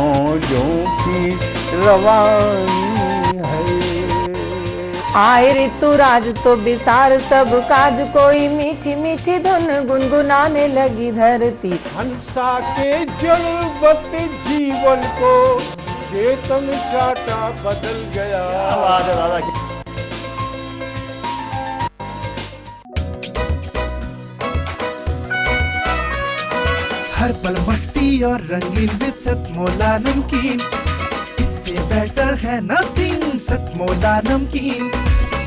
मौजों की रवानी है। आए ऋतुराज तो विसार सब काज, कोई मीठी मीठी धुन गुनगुनाने लगी धरती। हंसा के जलवत जीवन को चेतन काटा बदल गया। बात है दादा। हर पल मस्ती और रंगीन विद सतमोला नमकीन, इससे बेटर है नथिंग। सतमोला नमकीन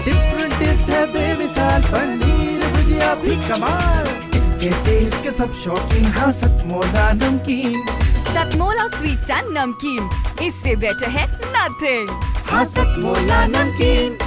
डिफरेंट टेस्ट है बेमिसाल, पनीर भुजिया भी कमाल, इसके टेस्ट के सब शौकीन। हाँ सतमोला नमकीन, सतमोला स्वीट्स एंड नमकीन, इससे बेटर है नथिंग। हाँ सतमोला नमकीन।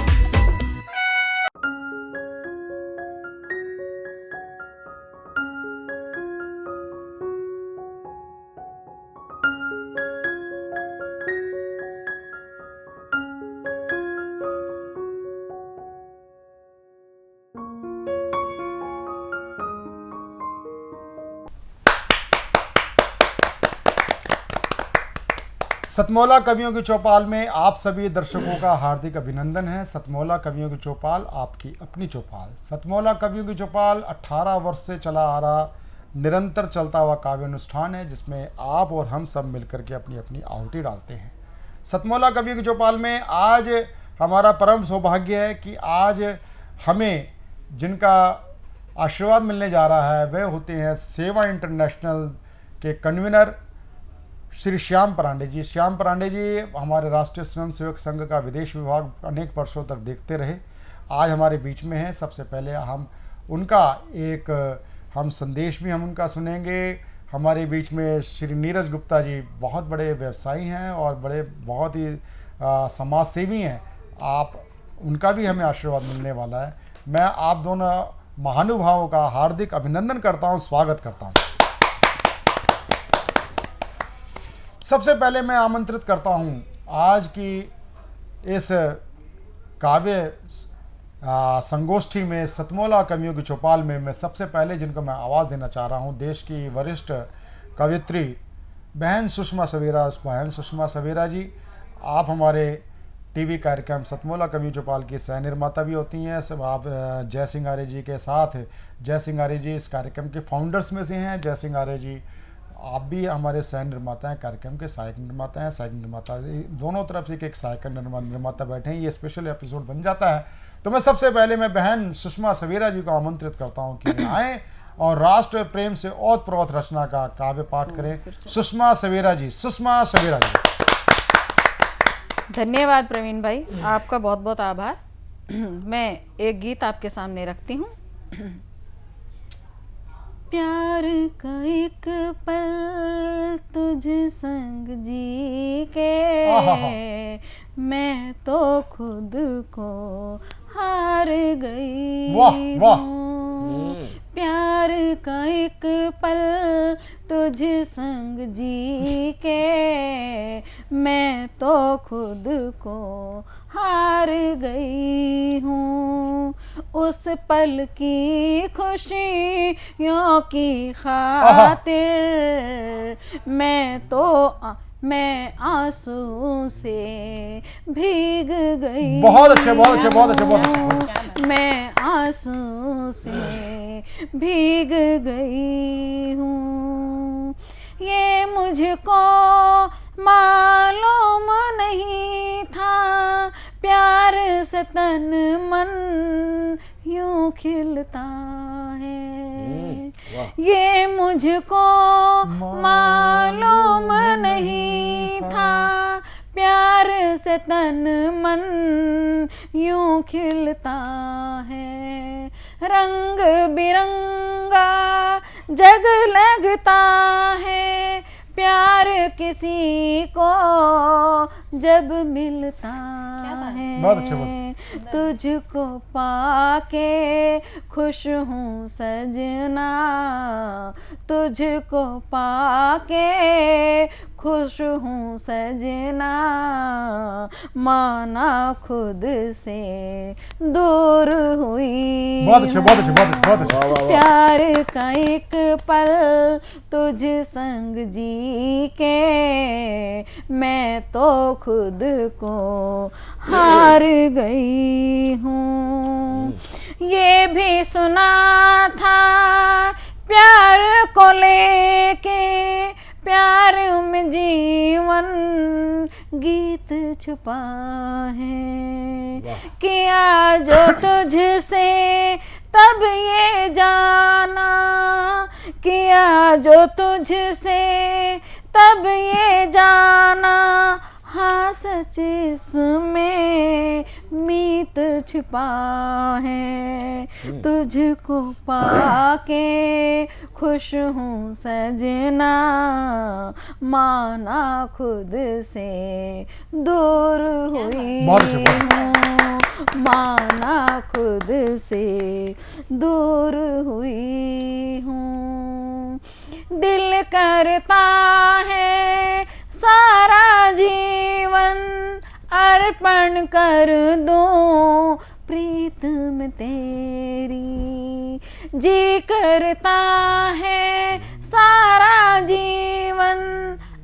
सतमोला कवियों की चौपाल में आप सभी दर्शकों का हार्दिक अभिनंदन है। सतमोला कवियों की चौपाल आपकी अपनी चौपाल। सतमोला कवियों की चौपाल 18 वर्ष से चला आ रहा निरंतर चलता हुआ काव्य अनुष्ठान है, जिसमें आप और हम सब मिलकर के अपनी अपनी आहुति डालते हैं। सतमोला कवियों की चौपाल में आज हमारा परम सौभाग्य है कि आज हमें जिनका आशीर्वाद मिलने जा रहा है वह होते हैं सेवा इंटरनेशनल के कन्वीनर श्री श्याम पांडे जी। श्याम पांडे जी हमारे राष्ट्रीय स्वयंसेवक संघ का विदेश विभाग अनेक वर्षों तक देखते रहे, आज हमारे बीच में हैं। सबसे पहले हम उनका एक संदेश भी हम उनका सुनेंगे। हमारे बीच में श्री नीरज गुप्ता जी बहुत बड़े व्यवसायी हैं और बहुत ही समाज सेवी हैं। आप उनका भी हमें आशीर्वाद मिलने वाला है। मैं आप दोनों महानुभावों का हार्दिक अभिनंदन करता हूं, स्वागत करता हूं। सबसे पहले मैं आमंत्रित करता हूं आज की इस काव्य संगोष्ठी में, सतमोला कवियों की चौपाल में मैं सबसे पहले जिनको मैं आवाज़ देना चाह रहा हूं, देश की वरिष्ठ कवियत्री बहन सुषमा सवेरा। बहन सुषमा सवेरा जी, आप हमारे टीवी कार्यक्रम सतमोला कवियों की चौपाल की सह निर्माता भी होती हैं। सब आप जय सिंह आर्य जी के साथ, जय सिंह आर्य जी इस कार्यक्रम के फाउंडर्स में से हैं। जय सिंह आर्य जी आप भी हमारे सह निर्माता हैं, कार्यक्रम के सहायक निर्माता हैं। सहायक निर्माता दोनों तरफ से एक सहायक निर्माता बैठे हैं, ये स्पेशल एपिसोड बन जाता है। तो मैं सबसे पहले मैं बहन सुषमा सवेरा जी को आमंत्रित करता हूं कि आएँ और राष्ट्र प्रेम से ओत प्रोत रचना का काव्य पाठ करें। सुषमा सवेरा जी, सुषमा सवेरा जी। धन्यवाद प्रवीण भाई, आपका बहुत बहुत आभार। मैं एक गीत आपके सामने रखती हूँ। प्यार का एक पल तुझ संग जी के, मैं तो खुद को हार गई। वाह वाह। प्यार का एक पल तुझ संग जी के, मैं तो खुद को हार गई हूँ। उस पल की खुशियों की खातिर मैं आंसू से भीग गई। बहुत अच्छे, बहुत अच्छे, बहुत अच्छे, बहुत अच्छे। मैं आंसू से भीग गई हूँ। ये मुझको मालूम नहीं था, प्यार से तन मन यूं खिलता है। ये मुझको मालूम नहीं था, प्यार से तन मन यूं खिलता है। रंग बिरंगा जग लगता है, प्यार किसी को जब मिलता है। बहुत अच्छे, बहुत। तुझको पाके खुश हूँ सजना, तुझको पाके खुश हूँ सजना, माना खुद से दूर हुई। बहुत अच्छे, बहुत अच्छे, बहुत अच्छे, बहुत अच्छे। प्यार का एक पल तुझ संग जी के मैं तो खुद को हार गई हूँ। ये भी सुना था प्यार को लेके, प्यार में जीवन गीत छुपा है, किया जो तुझसे तब ये जाना, किया जो तुझसे तब ये जाना, हाँ सच इसमें मीत छिपा है। तुझको पाके खुश हूँ सजना, माना खुद से दूर हुई हूँ, माना खुद से दूर हुई हूँ। दिल करता है सारा जीवन अर्पण कर दूं प्रीत में तेरी, जी करता है सारा जीवन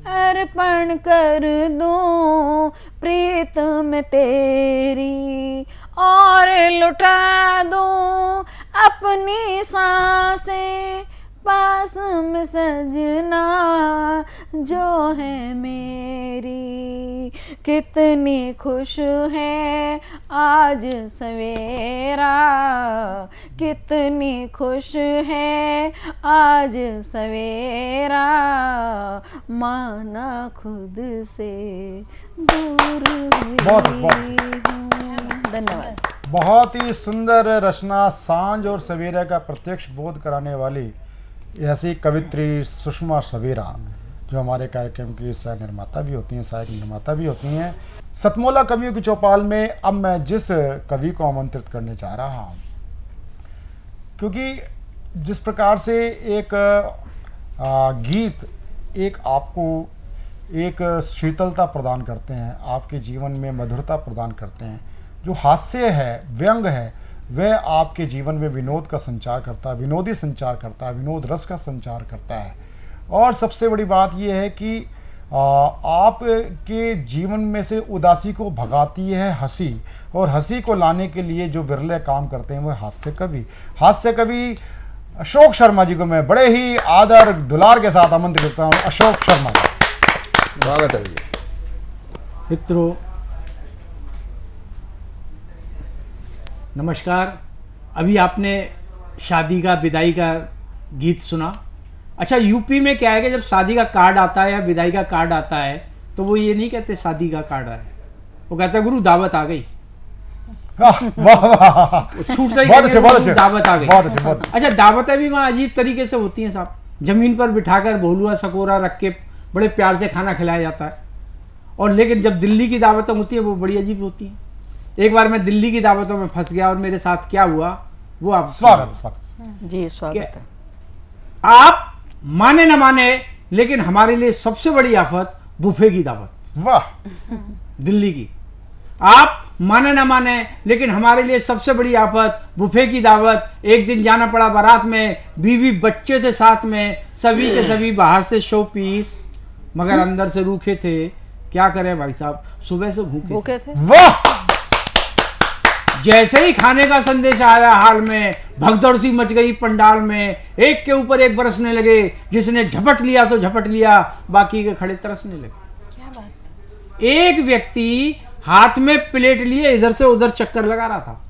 अर्पण कर दूं प्रीत में तेरी, और लुटा दूं अपनी सांसें पास में सजना जो है मेरी। कितनी खुश है आज सवेरा, कितनी खुश है आज सवेरा, माना खुद से दूर हुई हूँ। धन्यवाद। बहुत ही सुंदर रचना, सांझ और सवेरा का प्रत्यक्ष बोध कराने वाली ऐसी कवित्री सुषमा सवेरा, जो हमारे कार्यक्रम की सह निर्माता भी होती हैं, सहायक निर्माता भी होती हैं। सतमोला कवियों की चौपाल में अब मैं जिस कवि को आमंत्रित करने जा रहा हूँ, क्योंकि जिस प्रकार से एक गीत एक आपको एक शीतलता प्रदान करते हैं, आपके जीवन में मधुरता प्रदान करते हैं, जो हास्य है, व्यंग है, वह आपके जीवन में विनोद का संचार करता है, विनोदी संचार करता है, विनोद रस का संचार करता है। और सबसे बड़ी बात यह है कि आपके जीवन में से उदासी को भगाती है हंसी, और हंसी को लाने के लिए जो विरले काम करते हैं वो हास्य कवि। हास्य कवि अशोक शर्मा जी को मैं बड़े ही आदर दुलार के साथ आमंत्रित करता हूँ। अशोक शर्मा जी, स्वागत है। मित्रों नमस्कार। अभी आपने शादी का, विदाई का गीत सुना। अच्छा, यूपी में क्या है कि जब शादी का कार्ड आता है या विदाई का कार्ड आता है तो वो ये नहीं कहते शादी का कार्ड आया, वो कहते हैं गुरु दावत आ गई। छूट से ही दावत आ गई। अच्छा, दावतें भी वहाँ अजीब तरीके से होती हैं साहब। जमीन पर बिठाकर भोलुआ सकोरा रख के बड़े प्यार से खाना खिलाया जाता है। और लेकिन जब दिल्ली की दावतें होती है वो बड़ी अजीब होती हैं। एक बार मैं दिल्ली की दावतों में फंस गया और मेरे साथ क्या हुआ वो आप स्वागत जी स्वागत है। आप माने न माने लेकिन हमारे लिए सबसे बड़ी आफत बुफे की दावत। वाह। दिल्ली की, आप माने न माने लेकिन हमारे लिए सबसे बड़ी आफत बुफे की दावत। एक दिन जाना पड़ा बारात में, बीवी बच्चे थे साथ में, सभी के सभी बाहर से शो पीस मगर अंदर से रूखे थे। क्या करें भाई साहब, सुबह से भूखे थे। वाह। जैसे ही खाने का संदेश आया हाल में भगदड़ सी मच गई पंडाल में। एक के ऊपर एक बरसने लगे, जिसने झपट लिया तो झपट लिया, बाकी के खड़े तरसने लगे। क्या बात। एक व्यक्ति हाथ में प्लेट लिए इधर से उधर चक्कर लगा रहा था।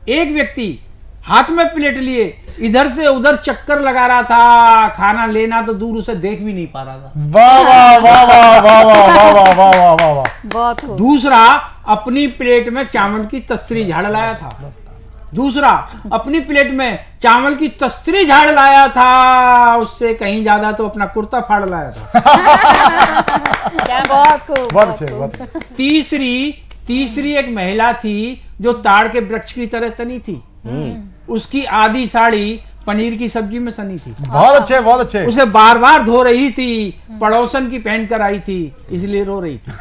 एक व्यक्ति हाथ में प्लेट लिए इधर से उधर चक्कर लगा रहा था। खाना लेना तो दूर उसे देख भी नहीं पा रहा था। वाह वाह वाह वाह वाह वाह वाह वाह वाह वाह वाह। बहुत खूब। दूसरा अपनी प्लेट में चावल की तस्तरी झाड़ लाया था। दूसरा अपनी प्लेट में चावल की तस्तरी झाड़ लाया था। उससे कहीं ज्यादा तो अपना कुर्ता फाड़ लाया था। क्या बहुत खूब। बहुत अच्छे। तीसरी एक महिला थी जो ताड़ के वृक्ष की तरह तनी थी। उसकी आधी साड़ी पनीर की सब्जी में सनी थी। बहुत अच्छे, बहुत अच्छे। उसे बार बार धो रही थी, पड़ोसन की पहन कर आई थी, इसलिए रो रही थी।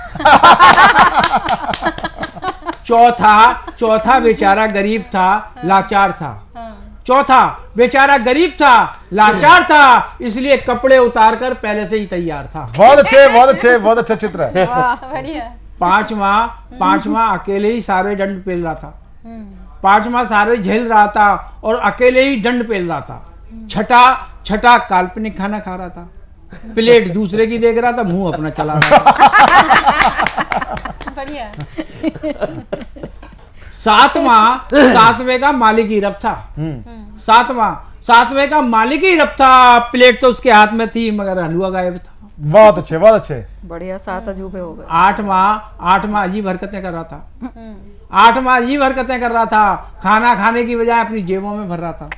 चौथा बेचारा गरीब था, लाचार था। चौथा बेचारा गरीब था, लाचार था, इसलिए कपड़े उतार कर पहले से ही तैयार था। बहुत अच्छे, बहुत अच्छे, बहुत अच्छा चित्र है। बढ़िया। पांचवा अकेले ही सारे दंड पेल रहा था। पांचवा सारे झेल रहा था और अकेले ही दंड पेल रहा था। छठा काल्पनिक खाना खा रहा था, प्लेट दूसरे की देख रहा था, मुंह अपना चला रहा था। बढ़िया। सातवें का मालिक ही रब था। सातवें का मालिक ही रब था, प्लेट तो उसके हाथ में थी मगर हलवा गायब था। बहुत अच्छे, बहुत अच्छे। बढ़िया, 7 अजूबे हो गए। आठवां अजीब हरकतें कर रहा था। अजीब हरकतें कर रहा था, खाना खाने की बजाय अपनी जेबों में भर रहा था।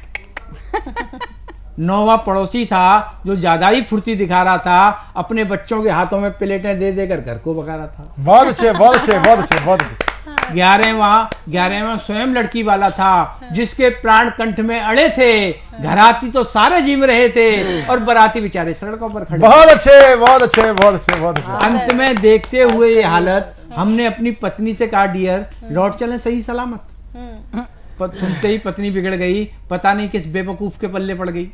9वां पड़ोसी था जो ज्यादा ही फुर्ती दिखा रहा था, अपने बच्चों के हाथों में प्लेटें दे देकर घर को भगा रहा था। बहुत अच्छे, बहुत अच्छे, बहुत अच्छे, बहुत अच्छे। 11वां स्वयं लड़की वाला था, जिसके प्राण कंठ में अड़े थे। घराती तो सारे जीव रहे थे और बराती बेचारे सड़कों पर खड़े। बहुत अच्छे, बहुत अच्छे, बहुत अच्छे, बहुत अच्छे। अंत में देखते हुए ये हालत, हमने अपनी पत्नी से कहा, डियर लौट चलें सही सलामत। सुनते ही पत्नी बिगड़ गई, पता नहीं किस बेवकूफ के पल्ले पड़ गई।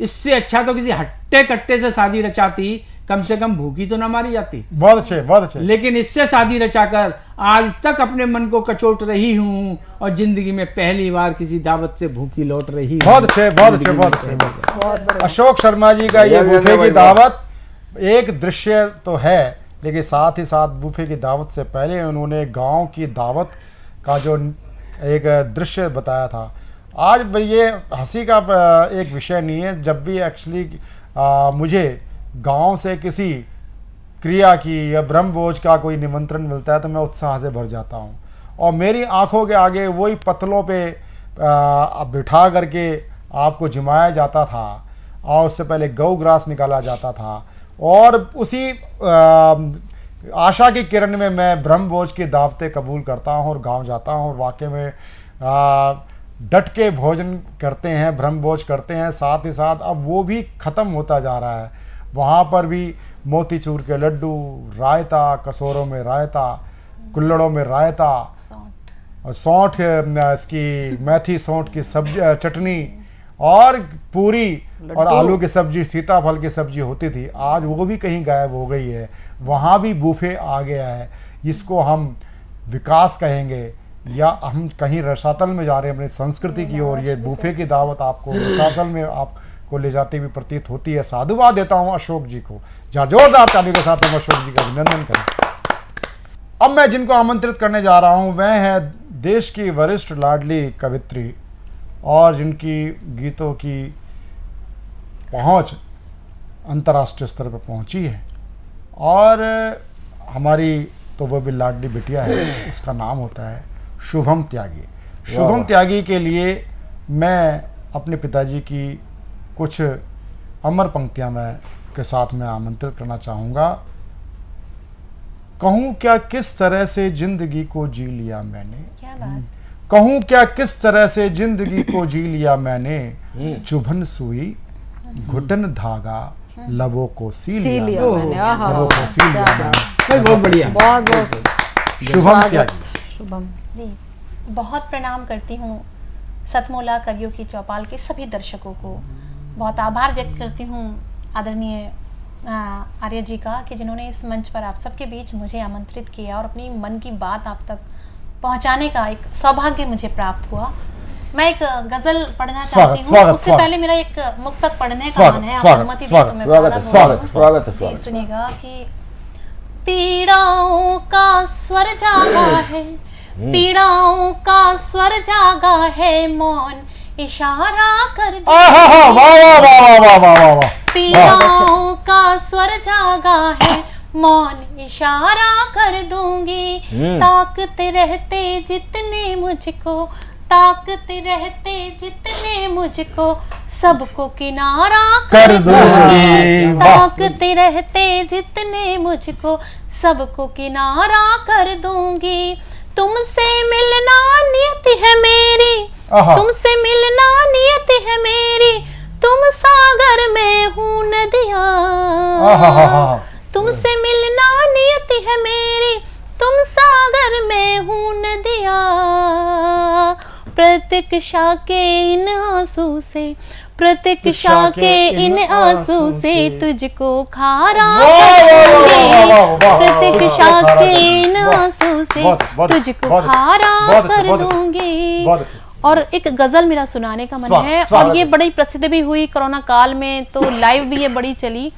इससे अच्छा तो किसी हट्टे कट्टे से शादी रचाती, कम से कम भूखी तो ना मारी जाती। बहुत अच्छे, बहुत अच्छे। लेकिन इससे शादी रचाकर आज तक अपने मन को कचोट रही हूँ और जिंदगी में पहली बार किसी दावत से भूखी लौट रही हूँ। बहुत अच्छे, बहुत अच्छे, बहुत अच्छे। अशोक शर्मा जी का ये बूफे की दावत एक दृश्य तो है, लेकिन साथ ही साथ बूफे की दावत से पहले उन्होंने गांव की दावत का जो एक दृश्य बताया था। आज ये हंसी का एक विषय नहीं है। जब भी एक्चुअली मुझे गांव से किसी क्रिया की या ब्रह्मभोज का कोई निमंत्रण मिलता है तो मैं उत्साह से भर जाता हूं, और मेरी आंखों के आगे वही पतलों पे बिठा करके आपको जिमाया जाता था, और उससे पहले गौ ग्रास निकाला जाता था, और उसी आशा की किरण में मैं ब्रह्मभोज की दावतें कबूल करता हूं और गांव जाता हूं, और वाकई में डट के भोजन करते हैं, ब्रह्मभोज करते हैं। साथ ही साथ अब वो भी ख़त्म होता जा रहा है। वहाँ पर भी मोतीचूर के लड्डू, रायता, कसौरों में रायता, कुल्हड़ों में रायता, और सौंठ, इसकी मेथी सौंठ की सब्जी, चटनी, और पूरी और आलू की सब्जी, सीताफल की सब्जी होती थी। आज वो भी कहीं गायब हो गई है। वहाँ भी बूफे आ गया है। इसको हम विकास कहेंगे या हम कहीं रसातल में जा रहे हैं अपनी संस्कृति की ओर। ये बूफे की दावत आपको रसातल में आपको ले जाती हुई प्रतीत होती है। साधुवाद देता हूँ अशोक जी को। जोरदार ताली के साथ हम अशोक जी का अभिनंदन करें। अब मैं जिनको आमंत्रित करने जा रहा हूँ वह है देश की वरिष्ठ लाडली कवित्री, और जिनकी गीतों की पहुँच अंतर्राष्ट्रीय स्तर पर पहुँची है, और हमारी तो वो भी लाडली बिटिया है। उसका नाम होता है शुभम त्यागी। शुभम त्यागी के लिए मैं अपने पिताजी की कुछ अमर पंक्तियां के साथ में आमंत्रित करना चाहूँगा। कहूँ क्या किस तरह से जिंदगी को जी लिया मैंने, क्या बात। कहूँ क्या किस तरह से जिंदगी को जी लिया मैंने, चुभन सुई घुटन धागा लबों को सी लिया मैंने। आहा, लबों को सी लिया मैंने। बहुत बढ़िया। बहुत बहुत शुभम त्यागी। शुभम जी, बहुत प्रणाम करती हूँ सतमोला कवियों की चौपाल के सभी दर्शकों को। बहुत आभार व्यक्त करती हूँ आदरणीय आर्य जी का कि जिन्होंने इस मंच पर आप सबके बीच मुझे आमंत्रित किया और अपनी मन की बात आप तक पहुँचाने का एक सौभाग्य मुझे प्राप्त हुआ। मैं एक गजल पढ़ना चाहती हूँ। उससे पहले मेरा एक मुक्तक पढ़ने का मन है, आप अनुमति दें तो मैं स्वागत। जी सुनिएगा कि पीड़ाओं का स्वर जागा है, पीड़ाओं का स्वर जागा है, मौन इशारा कर दे। पीड़ाओं का स्वर जागा है, मौन इशारा कर दूंगी। ताकते रहते जितने मुझको, ताकते रहते जितने मुझको, सबको किनारा कर दूंगी। ताकते रहते जितने मुझको, सबको किनारा कर दूंगी। तुमसे मिलना नियति है मेरी, आहा। तुमसे मिलना नियति है मेरी, तुम सागर में हूँ नदिया। आहा। तुमसे मिलना नियति है मेरी, तुम सागर में हूँ नदिया। प्रतीक्षा के इन आंसू से, प्रतीक्षा के इन आंसू से तुझको खारा कर दूंगी। प्रतीक्षा के इन आंसू से तुझको खारा कर दूंगी। और एक गजल मेरा सुनाने का मन है, और ये बड़ी प्रसिद्ध भी हुई कोरोना काल में, तो लाइव भी ये बड़ी चली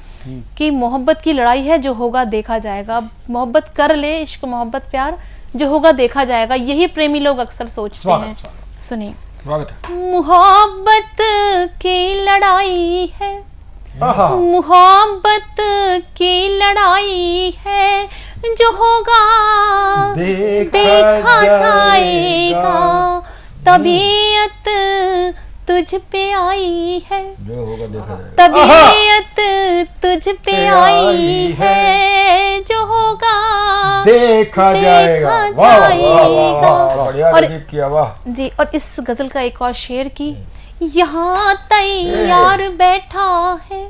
कि मोहब्बत की लड़ाई है, जो होगा देखा जाएगा। मोहब्बत कर ले, इश्क मोहब्बत प्यार, जो होगा देखा जाएगा। यही प्रेमी लोग अक्सर सोचते हैं। सुनिए, मोहब्बत की लड़ाई है, मोहब्बत की लड़ाई है, जो होगा देखा जाएगा। तबीयत तुझ पे आई है, तबीयत तुझ पे आई है, जो होगा देखा जाएगा। और जी, और इस गजल का एक और शेर की, यहाँ तैयार बैठा है,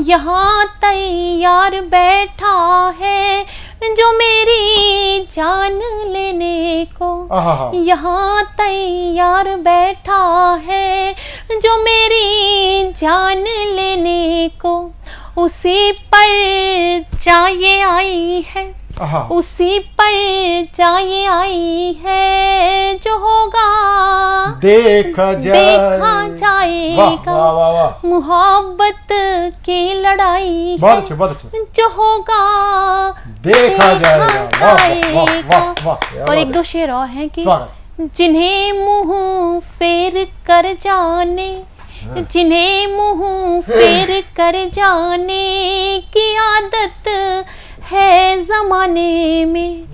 यहाँ तैयार बैठा है, जो मेरी जान लेने को। यहाँ तैयार बैठा है, जो मेरी जान लेने को। उसी पर चाहे आई है, उसी पर चाहे आई है, जो होगा देखा जाएगा। मोहब्बत की लड़ाई बहुत अच्छे, बहुत अच्छे। जो होगा देखा जाएगा। और एक दो शेर और हैं कि जिन्हें मुंह फेर कर जाने, जिन्हें मुंह फेर कर जाने की आदत है जमाने में,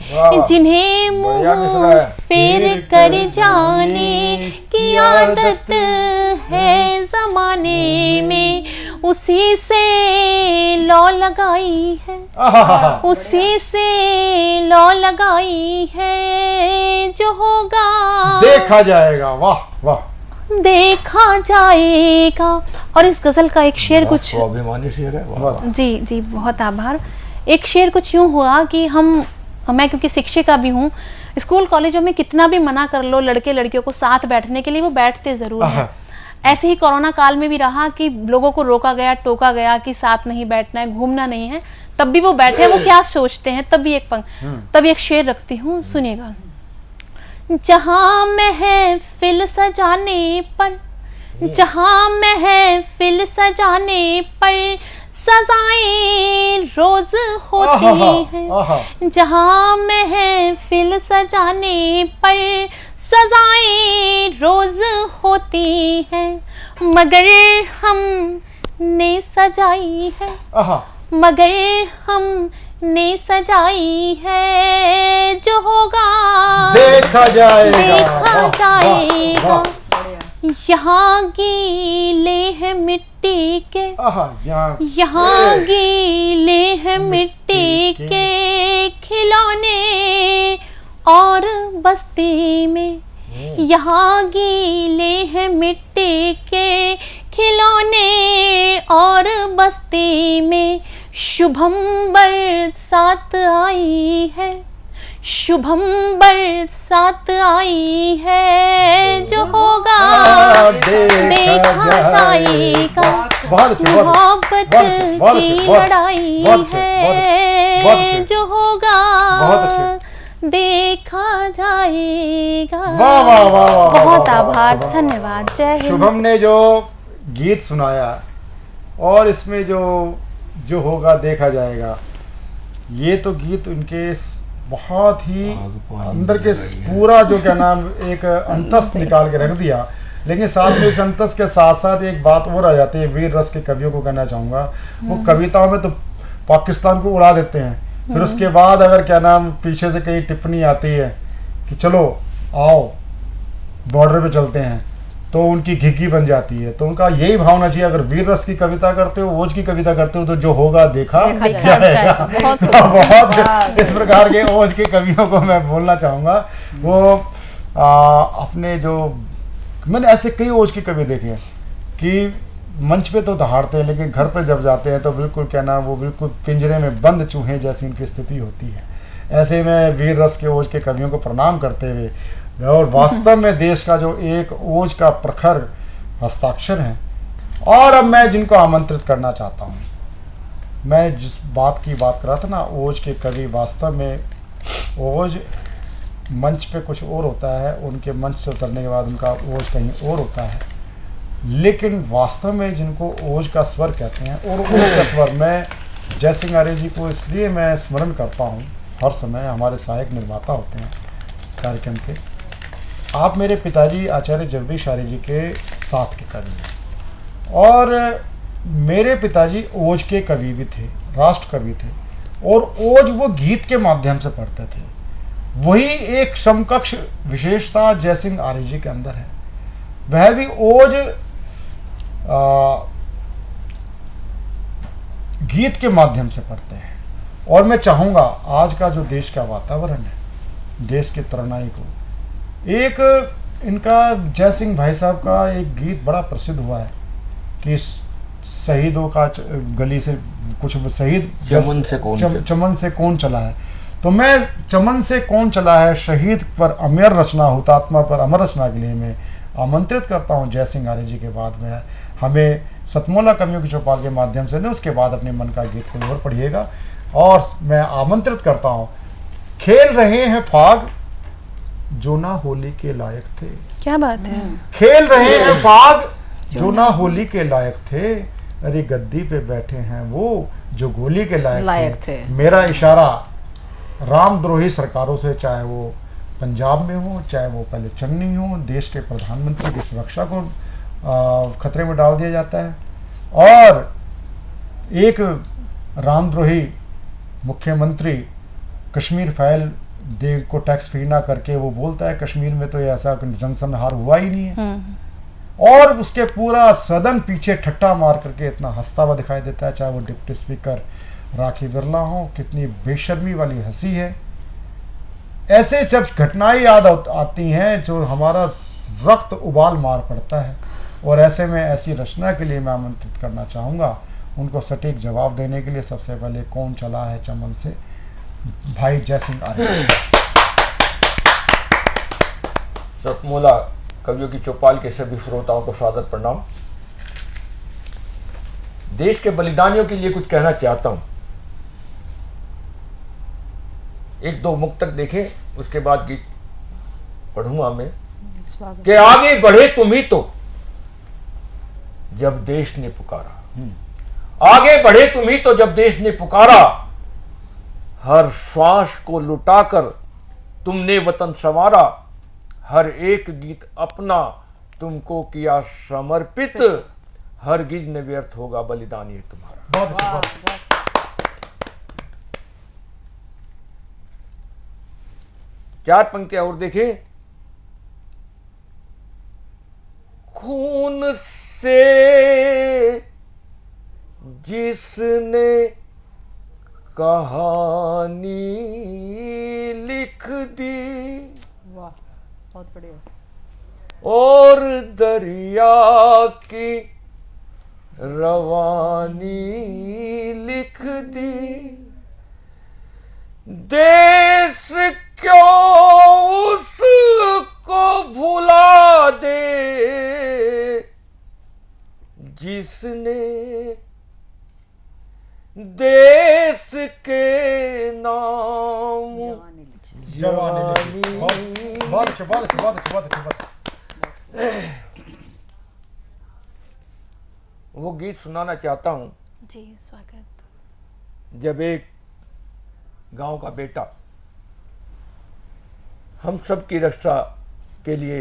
जिन्हें मुंह फेर कर जाने की आदत है जमाने में, उसी से लौ लगाई है, उसी से लौ लगाई है, जो होगा देखा जाएगा। वाह वाह, देखा जाएगा। और इस गजल का एक शेर कुछ स्वाभिमानी शेर है। जी जी, बहुत आभार। एक शेर कुछ यूं हुआ कि मैं क्योंकि शिक्षिका भी हूँ, स्कूल कॉलेजों में कितना भी मना कर लो लड़के लड़कियों को साथ बैठने के लिए, वो बैठते जरूर हैं। ऐसे ही कोरोना काल में भी रहा कि लोगों को रोका गया, टोका गया कि साथ नहीं बैठना है, घूमना नहीं है, तब भी वो बैठे। वो क्या सोचते हैं, तभी एक शेर रखती हूँ, सुनिएगा। जहां महफिल सजाने पर, जहां महफिल सजाने पर सजाएं रोज होती हैं, जहां महफिल सजाने पर सजाएं रोज होती हैं, मगर हमने सजाई है, मगर हमने सजाई है, जो होगा देखा जाएगा। देखा जाएगा। यहाँ गीले हैं मिट्टी के, यहाँ गीले हैं मिट्टी के खिलौने, और बस्ती में यहाँ गीले हैं मिट्टी के खिलौने, और बस्ती में शुभम बरसात आई है, शुभम बरसात आई है, जो होगा देखा जाएगा। मोहब्बत की लड़ाई है, जो होगा देखा जाएगा। बहुत आभार, धन्यवाद, जय हिंद। शुभम ने जो गीत सुनाया और इसमें जो होगा देखा जाएगा, ये तो गीत उनके बहुत ही अंदर के पूरा जो क्या नाम एक अंतस निकाल के रख दिया। लेकिन साथ में इस अंतस के साथ साथ एक बात और आ जाती है, वीर रस के कवियों को कहना चाहूँगा, वो कविताओं में तो पाकिस्तान को उड़ा देते हैं, फिर उसके बाद अगर क्या नाम पीछे से कहीं टिप्पणी आती है कि चलो आओ बॉर्डर पे चलते हैं, तो उनकी घिघी बन जाती है। तो उनका यही भावना चाहिए, अगर वीर रस की कविता करते हो, ओज की कविता करते हो, तो जो होगा देखा जाएगा। बहुत इस प्रकार के ओज के कवियों को मैं बोलना चाहूँगा। वो अपने जो मैंने ऐसे कई ओज के कवि देखे हैं कि मंच पे तो दहाड़ते हैं, लेकिन घर पे जब जाते हैं तो बिल्कुल क्या ना, वो बिल्कुल पिंजरे में बंद चूहे जैसी इनकी स्थिति होती है। ऐसे में वीर रस के ओज के कवियों को प्रणाम करते हुए, और वास्तव में देश का जो एक ओज का प्रखर हस्ताक्षर है। और अब मैं जिनको आमंत्रित करना चाहता हूँ, मैं जिस बात की बात कर रहा था ना, ओज के कवि, वास्तव में ओज मंच पे कुछ और होता है, उनके मंच से उतरने के बाद उनका ओज कहीं और होता है। लेकिन वास्तव में जिनको ओज का स्वर कहते हैं, और ओज का स्वर मैं जयसिंह आर्य जी को इसलिए मैं स्मरण करता हूँ हर समय, हमारे सहायक निर्माता होते हैं कार्यक्रम के। आप मेरे पिताजी आचार्य जगदीश आर्य जी के साथ के कवि हैं, और मेरे पिताजी ओज के कवि भी थे, राष्ट्र कवि थे, और ओज वो गीत के माध्यम से पढ़ते थे। वही एक समकक्ष विशेषता जयसिंह आर्य जी के अंदर है। वह भी ओज गीत के माध्यम से पढ़ते हैं। और मैं चाहूँगा आज का जो देश का वातावरण है, देश के तरुणाई को, एक इनका जयसिंह भाई साहब का एक गीत बड़ा प्रसिद्ध हुआ है कि शहीदों का गली से कुछ शहीद चमन से कौन चला है। तो मैं चमन से कौन चला है, शहीद पर अमर रचना, हुतात्मा पर अमर रचना के लिए मैं आमंत्रित करता हूँ जयसिंह आर्य जी के बाद में हमें सतमोला कवियों की चौपाल के माध्यम से, उसके बाद अपने मन का गीत कोई और पढ़िएगा। और मैं आमंत्रित करता हूँ, खेल रहे हैं फाग जो ना होली के लायक थे। क्या बात है। खेल रहे हैं फाग जो ना होली के लायक थे, अरे गद्दी पे बैठे हैं वो जो गोली के लायक थे। मेरा इशारा रामद्रोही सरकारों से, चाहे वो पंजाब में हो, चाहे वो पहले चन्नी हो, देश के प्रधानमंत्री की सुरक्षा को खतरे में डाल दिया जाता है। और एक रामद्रोही मुख्यमंत्री कश्मीर फाइल दे को टैक्स फ्री ना करके वो बोलता है कश्मीर में तो ऐसा जनसंहार हुआ ही नहीं है, और उसके पूरा सदन पीछे ठट्टा मार करके इतना हंसता हुआ दिखाई देता है, चाहे वो डिप्टी स्पीकर राखी बिरला हो। कितनी बेशर्मी वाली हंसी है। ऐसे जब घटनाएं याद आती हैं जो हमारा रक्त उबाल मार पड़ता है। और ऐसे में ऐसी रचना के लिए मैं आमंत्रित करना चाहूँगा उनको सटीक जवाब देने के लिए। सबसे पहले कौन चला है चमन से, भाई जयसिंह आर्य। सतमोला कवियों की चौपाल के सभी श्रोताओं को सादर प्रणाम। देश के बलिदानियों के लिए कुछ कहना चाहता हूं। एक दो मुक्तक देखें, उसके बाद गीत पढ़ूंगा मैं। कि आगे बढ़े तुम ही तो जब देश ने पुकारा, आगे बढ़े तुम ही तो जब देश ने पुकारा, हर श्वास को लुटाकर तुमने वतन संवारा, हर एक गीत अपना तुमको किया समर्पित, हर गिज न व्यर्थ होगा बलिदान ये तुम्हारा। बहुत अच्छा। चार पंक्तियां और देखें। खून से जिसने कहानी लिख दी, वाह बहुत बढ़िया, और दरिया की रवानी लिख दी, देश क्यों उसको भुला दे जिसने देश के नाम जवानी। बहुत अच्छा, बहुत अच्छा, बहुत अच्छा, बहुत अच्छा। वो गीत सुनाना चाहता हूं। जी स्वागत। जब एक गांव का बेटा हम सब की रक्षा के लिए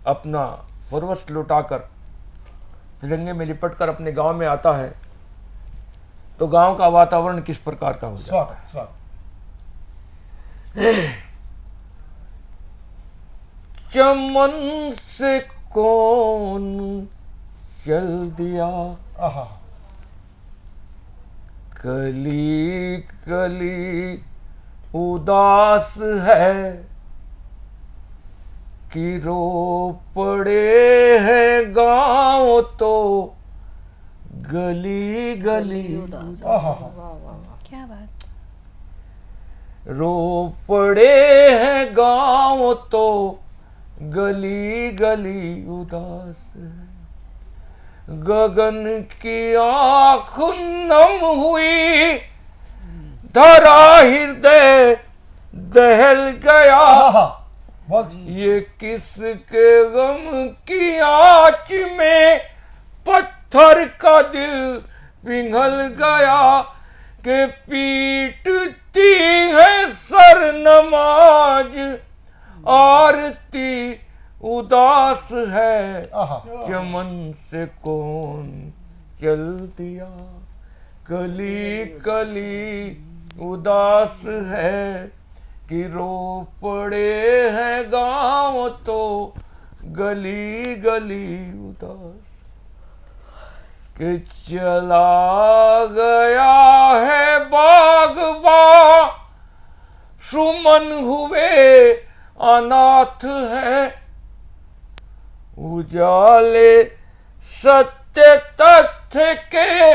अपना सर्वस्व लुटाकर तिरंगे में लिपटकर अपने गांव में आता है, तो गांव का वातावरण किस प्रकार का हो जाता है। स्वागत स्वागत। चमन से कौन चल दिया। आहा, कली कली उदास है कि रो पड़े हैं गांव तो गली गली आहा, क्या बात। रो पड़े हैं गांव तो गली गली उदास है। गगन की आँख नम हुई, धरा हृदय दहल गया। आहा, बहुत ये किसके गम की आँच में पत्थर का दिल पिघल गया कि पीटती है सर नमाज, आरती उदास है आहा, चमन से कौन चल दिया। कली कली उदास है कि रो पड़े हैं गांव तो गली गली उदास। कि चला गया है बागबा, सुमन हुए अनाथ है। उजाले सत्य तथ्य के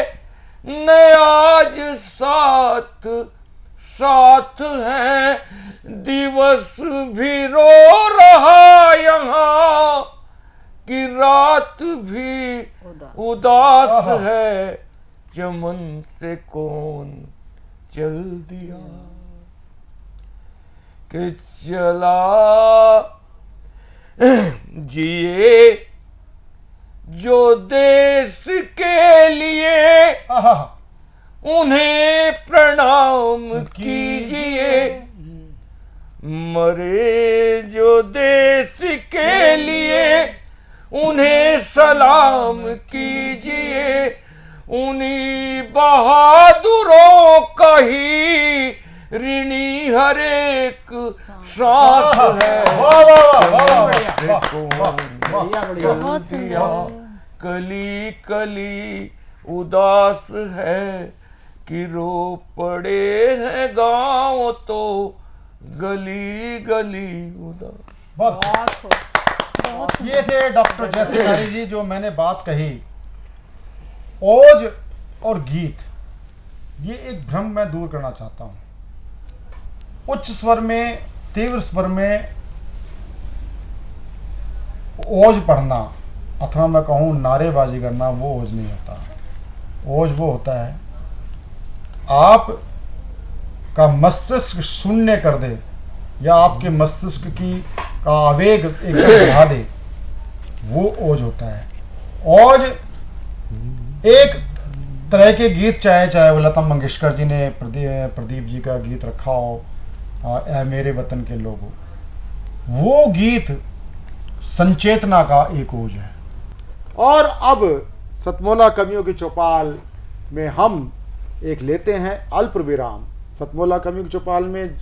न आज साथ साथ है। दिवस भी रो रहा यहाँ कि रात भी उदास है। चमन से कौन चल दिया कि चला जिए जो देश के लिए आहा, उन्हें प्रणाम कीजिए। मरे जो देश के लिए उन्हें सलाम कीजिए। उन्हीं बहादुरों का ही ऋणी हर एक सांस है। वाह वाह वाह बहुत सुंदर। कली कली उदास है कि रो पड़े हैं गांव तो गली गली उदास। बहुत ये थे डॉक्टर जयसिंह नारी जी, जो मैंने बात कही ओज और गीत, ये एक भ्रम मैं दूर करना चाहता हूँ। उच्च स्वर में, तीव्र स्वर में ओज पढ़ना अथवा मैं कहूँ नारेबाजी करना, वो ओज नहीं होता। ओज वो होता है आप का मस्तिष्क शून्य कर दे या आपके मस्तिष्क की का आवेग एकदम बढ़ा दे, वो ओज होता है। ओज एक तरह के गीत, चाहे वो लता मंगेशकर जी ने प्रदीप जी का गीत रखा हो, ऐ मेरे वतन के लोगों, वो गीत संचेतना का एक ओज है। और अब सतमोला कवियों की चौपाल में हम एक लेते हैं अल्प विराम। सतमोला कवियों की चौपाल में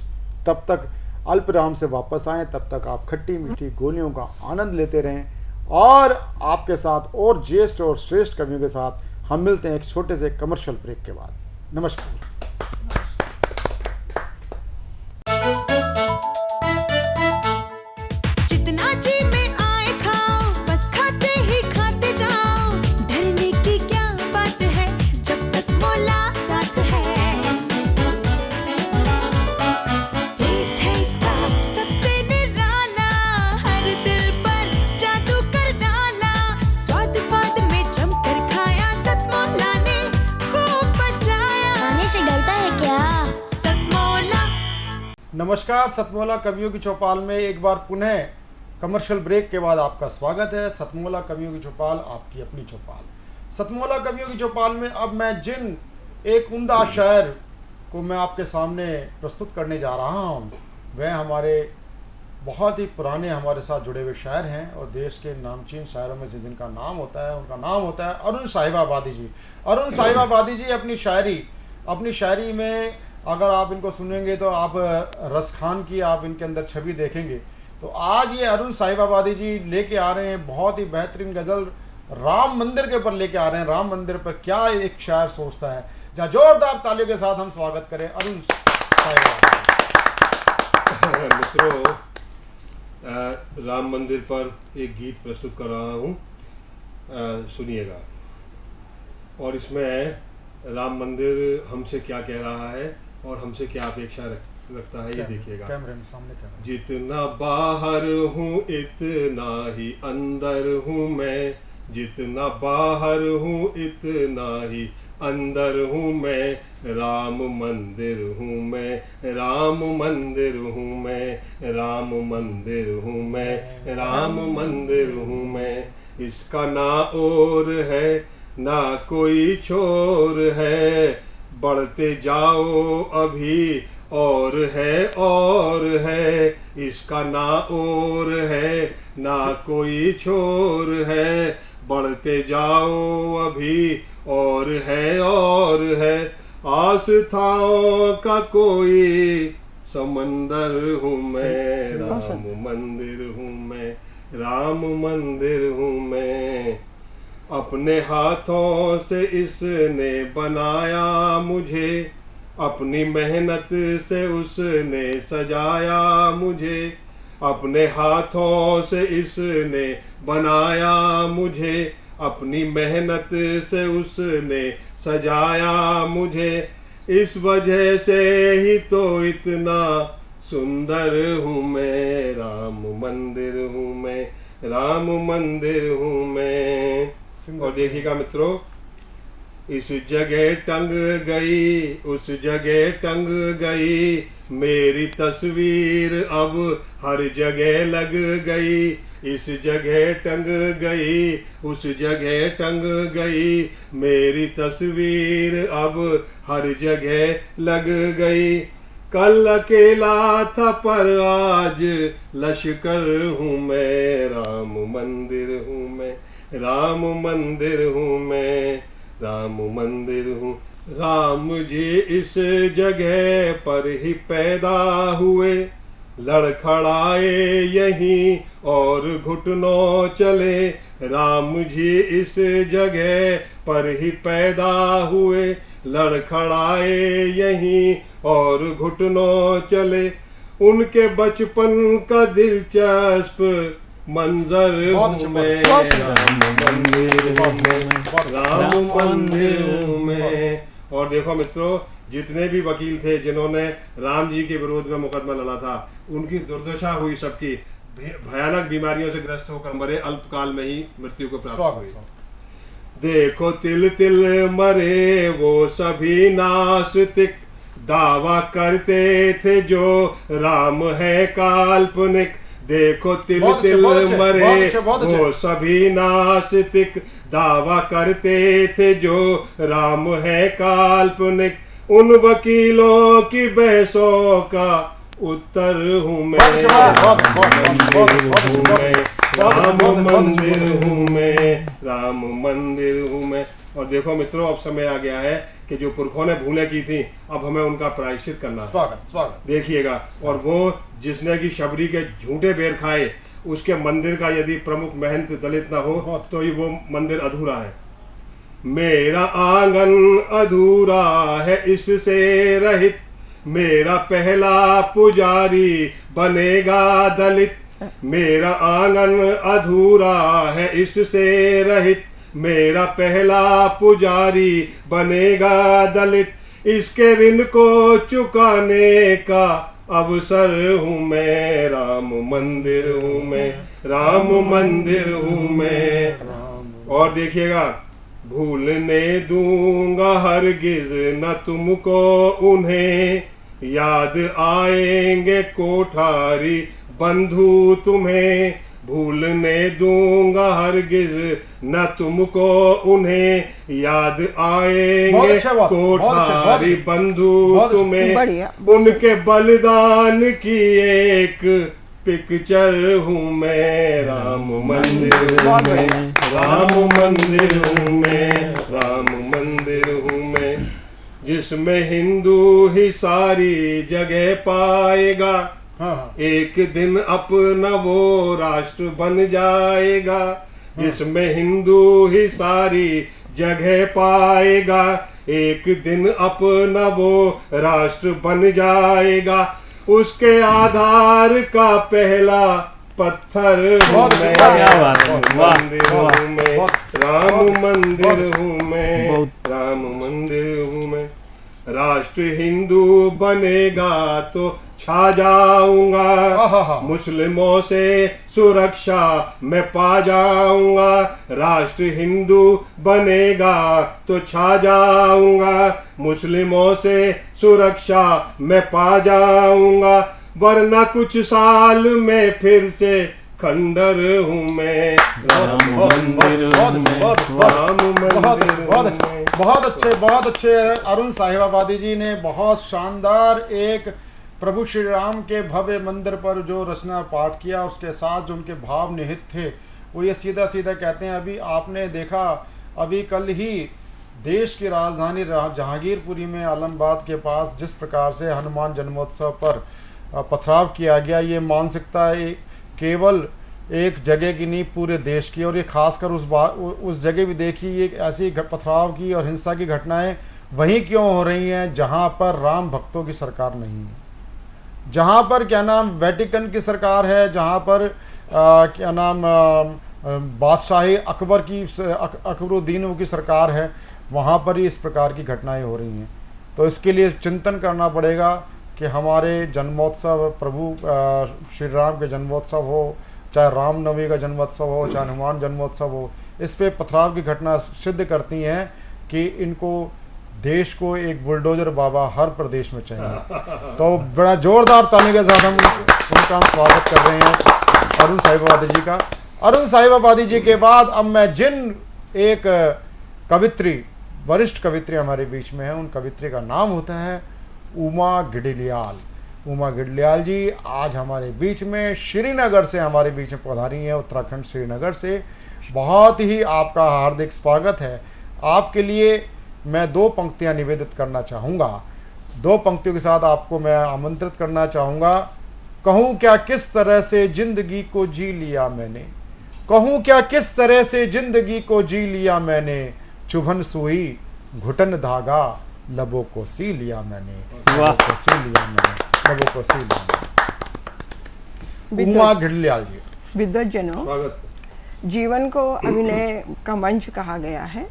तब तक अल्प विराम से वापस आएं, तब तक आप खट्टी मीठी गोलियों का आनंद लेते रहें। और आपके साथ और ज्येष्ठ और श्रेष्ठ कवियों के साथ हम मिलते हैं एक छोटे से कमर्शियल ब्रेक के बाद। नमस्कार। जितना जी में आए खाओ, बस खाते ही खाते जाओ। डरने की क्या बात है जब सतमोला साथ है। टेस्ट है इसका सबसे निराला, हर दिल पर जादू कर डाला। स्वाद स्वाद में जमकर खाया, सतमोला ने खूब बचाया। खाने से डरता है क्या? सतमोला। नमस्कार, सतमोला कवियों की चौपाल में एक बार पुनः कमर्शियल ब्रेक के बाद आपका स्वागत है। सतमोला कवियों की चौपाल, आपकी अपनी चौपाल। सतमोला कवियों की चौपाल में अब मैं जिन एक उम्दा शायर को मैं आपके सामने प्रस्तुत करने जा रहा हूँ, वह हमारे बहुत ही पुराने हमारे साथ जुड़े हुए शायर हैं और देश के नामचीन शायरों में से जिनका नाम होता है, उनका नाम होता है अरुण साहिबाबादी जी। अरुण साहिबाबादी जी अपनी शायरी में अगर आप इनको सुनेंगे तो आप रस खान की आप इनके अंदर छवि देखेंगे। तो आज ये अरुण साहिबाबादी जी लेके आ रहे हैं बहुत ही बेहतरीन गजल राम मंदिर के ऊपर लेके आ रहे हैं। राम मंदिर पर क्या एक शायर सोचता है। जहाँ जोरदार तालियों के साथ हम स्वागत करें अरुण साहिबाबादी। मित्रों, राम मंदिर पर एक गीत प्रस्तुत कर रहा हूँ, सुनिएगा। और इसमें राम मंदिर हमसे क्या कह रहा है और हमसे क्या अपेक्षा रखता है, ये देखिएगा। कैमरे में सामने कैमरा। जितना बाहर हूँ इतना ही अंदर हूँ मैं, जितना बाहर हूँ इतना ही अंदर हूँ मैं, राम मंदिर हूँ मैं, राम मंदिर हूँ मैं, राम मंदिर हूँ मैं, राम मंदिर हूँ मैं। इसका ना और है ना कोई छोर है, बढ़ते जाओ अभी और है, इसका ना और है ना कोई छोर है, बढ़ते जाओ अभी और है, आस्थाओं का कोई समंदर हूँ मैं, राम मंदिर हूँ मैं, राम मंदिर हूँ मैं। अपने हाथों से इसने बनाया मुझे, अपनी मेहनत से उसने सजाया मुझे, अपने हाथों से इसने बनाया मुझे, अपनी मेहनत से उसने सजाया मुझे, इस वजह से ही तो इतना सुंदर हूँ मैं, राम मंदिर हूँ मैं, राम मंदिर हूँ मैं। और देखिएगा मित्रों, इस जगह टंग गई उस जगह टंग गई, मेरी तस्वीर अब हर जगह लग गई, इस जगह टंग गई उस जगह टंग गई, मेरी तस्वीर अब हर जगह लग गई। कल अकेला था पर आज लश्कर हूँ मैं, राम मंदिर हूँ मैं, राम मंदिर हूँ मैं, राम मंदिर हूँ। राम जी इस जगह पर ही पैदा हुए, लड़खड़ाए यहीं और घुटनों चले, राम जी इस जगह पर ही पैदा हुए, लड़खड़ाए यहीं और घुटनों चले, उनके बचपन का दिलचस्प मंजर हूँ मैं, राम मंदिर हूँ मैं, राम मंदिर हूँ मैं। और देखो मित्रों, जितने भी वकील थे जिन्होंने राम जी के विरोध में मुकदमा लड़ा था, उनकी दुर्दशा हुई, सबकी भयानक बीमारियों से ग्रस्त होकर मरे, अल्पकाल में ही मृत्यु को प्राप्त हुई। देखो तिल तिल मरे वो सभी नास्तिक, दावा करते थे जो राम है काल्पनिक, देखो तिल तिल मरे वो सभी नास्तिक, दावा करते थे जो राम है काल्पनिक, उन वकीलों की बहसों का उत्तर हूँ मैं, राम मंदिर हूँ मैं, राम मंदिर हूँ मैं। और देखो मित्रों, अब समय आ गया है कि जो पुरखों ने भूलें की थी, अब हमें उनका प्रायश्चित करना है। स्वागत देखिएगा। और वो जिसने की शबरी के झूठे बेर खाए, उसके मंदिर का यदि प्रमुख महंत दलित ना हो तो ही वो मंदिर अधूरा है। मेरा आंगन अधूरा है इससे रहित, मेरा पहला पुजारी बनेगा दलित, मेरा आंगन अधूरा है इससे रहित, मेरा पहला पुजारी बनेगा दलित, इसके ऋण को चुकाने का अवसर हूँ मैं, राम मंदिर हूँ मैं, राम मंदिर हूँ मैं। और देखिएगा, भूलने दूंगा हरगिज न तुमको उन्हें, याद आएंगे कोठारी बंधु तुम्हें, भूलने दूंगा हरगिज न तुमको उन्हें, याद आएंगे कोठारी बंधु तुम्हें, उनके बलिदान की एक पिक्चर हूँ मैं, राम मंदिर हूँ मैं, राम मंदिर हूँ मैं, राम मंदिर हूँ मैं। जिसमें हिंदू ही सारी जगह पाएगा, हाँ। एक दिन अपना वो राष्ट्र बन जाएगा जिसमें हिंदू ही सारी जगह पाएगा। एक दिन अपना वो राष्ट्र बन जाएगा, उसके आधार का पहला पत्थर हूँ मैं, मंदिर हूँ मैं, राम मंदिर हूँ मैं, राम मंदिर हूँ मैं। राष्ट्र हिंदू बनेगा तो छा जाऊंगा, मुस्लिमों से सुरक्षा मैं पा जाऊंगा। राष्ट्र हिंदू बनेगा तो छा जाऊंगा, मुस्लिमों से सुरक्षा मैं पा जाऊंगा। वरना कुछ साल में फिर से खंडर हूँ मैं, राम मंदिर हूँ मैं, राम मंदिर हूँ। बहुत अच्छे अरुण साहिबाबादी जी ने बहुत शानदार एक प्रभु श्री राम के भव्य मंदिर पर जो रचना पाठ किया, उसके साथ जो उनके भाव निहित थे वो ये सीधा सीधा कहते हैं। अभी आपने देखा, अभी कल ही देश की राजधानी जहांगीरपुरी में आलमबाग के पास जिस प्रकार से हनुमान जन्मोत्सव पर पथराव किया गया, ये मानसिकता केवल एक जगह की नहीं पूरे देश की, और ये खासकर उस जगह भी देखिए ये ऐसी पथराव की और हिंसा की घटनाएं वहीं क्यों हो रही हैं जहां पर राम भक्तों की सरकार नहीं है, जहां पर क्या नाम वेटिकन की सरकार है, जहां पर क्या नाम बादशाही अकबर की अकबरुद्दीन की सरकार है, वहां पर ही इस प्रकार की घटनाएं हो रही हैं। तो इसके लिए चिंतन करना पड़ेगा कि हमारे जन्मोत्सव, प्रभु श्री राम के जन्मोत्सव हो, चाहे रामनवमी का जन्मोत्सव हो, चाहे हनुमान जन्मोत्सव हो, इस पे पथराव की घटना सिद्ध करती हैं कि इनको देश को एक बुलडोजर बाबा हर प्रदेश में चाहिए। तो बड़ा जोरदार ताली के साथ हम उनका स्वागत कर रहे हैं अरुण साहिबाबादी जी का। अरुण साहिबाबादी जी के बाद अब मैं जिन एक कवित्री, वरिष्ठ कवित्री हमारे बीच में है, उन कवित्री का नाम होता है उमा गिडलियाल। उमा गिडलियाल जी आज हमारे बीच में श्रीनगर से हमारे बीच में पधारी हैं, उत्तराखंड श्रीनगर से। बहुत ही आपका हार्दिक स्वागत है। आपके लिए मैं दो पंक्तियां निवेदित करना चाहूँगा। दो पंक्तियों के साथ आपको मैं आमंत्रित करना चाहूँगा। कहूँ क्या किस तरह से जिंदगी को जी लिया मैंने, कहूँ क्या किस तरह से जिंदगी को जी लिया मैंने, चुभन सुई घुटन धागा लबों को सी लिया मैंने, लबों को सी लिया मैंने, लबों को सी लिया मैंने। उमा गिडलियाल जी। विद्वज्जनों, जीवन को अभिनय का मंच कहा गया है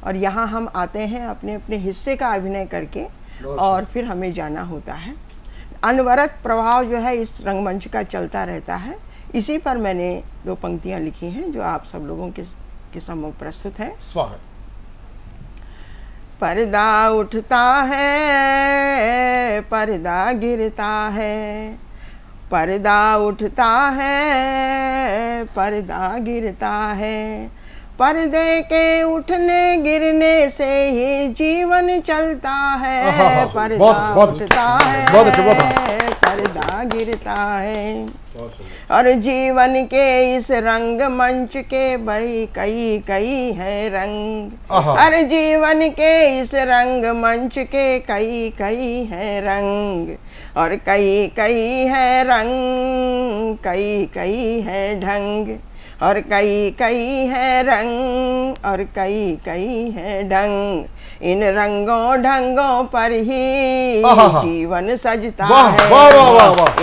और यहाँ हम आते हैं अपने अपने हिस्से का अभिनय करके और फिर हमें जाना होता है। अनवरत प्रभाव जो है इस रंगमंच का चलता रहता है। इसी पर मैंने दो पंक्तियाँ लिखी हैं जो आप सब लोगों के सम्मुख प्रस्तुत है। स्वागत। पर्दा उठता है, पर्दा गिरता है, पर्दा उठता है, पर्दा गिरता है, पर्दे के उठने गिरने से ही जीवन चलता है, पर्दा उठता है, पर्दा गिरता है। और जीवन के इस रंग मंच के भाई कई कई है रंग, हर जीवन के इस रंग मंच के कई कई है रंग, और कई कई है रंग, कई कई है ढंग, और कई कई है रंग, और कई कई है ढंग। इन रंगों ढंगों पर ही जीवन सजता है,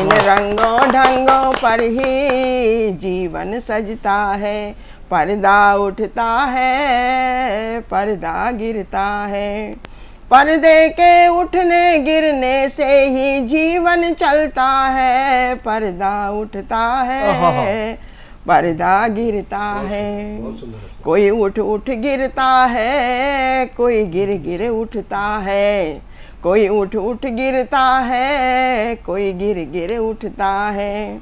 इन रंगों ढंगों पर ही जीवन सजता है। पर्दा उठता है, पर्दा गिरता है, पर्दे के उठने गिरने से ही जीवन चलता है, पर्दा उठता है, पर्दा गिरता है। कोई उठ उठ गिरता है, कोई गिर गिर उठता है, कोई उठ उठ गिरता है, कोई गिर गिर उठता है,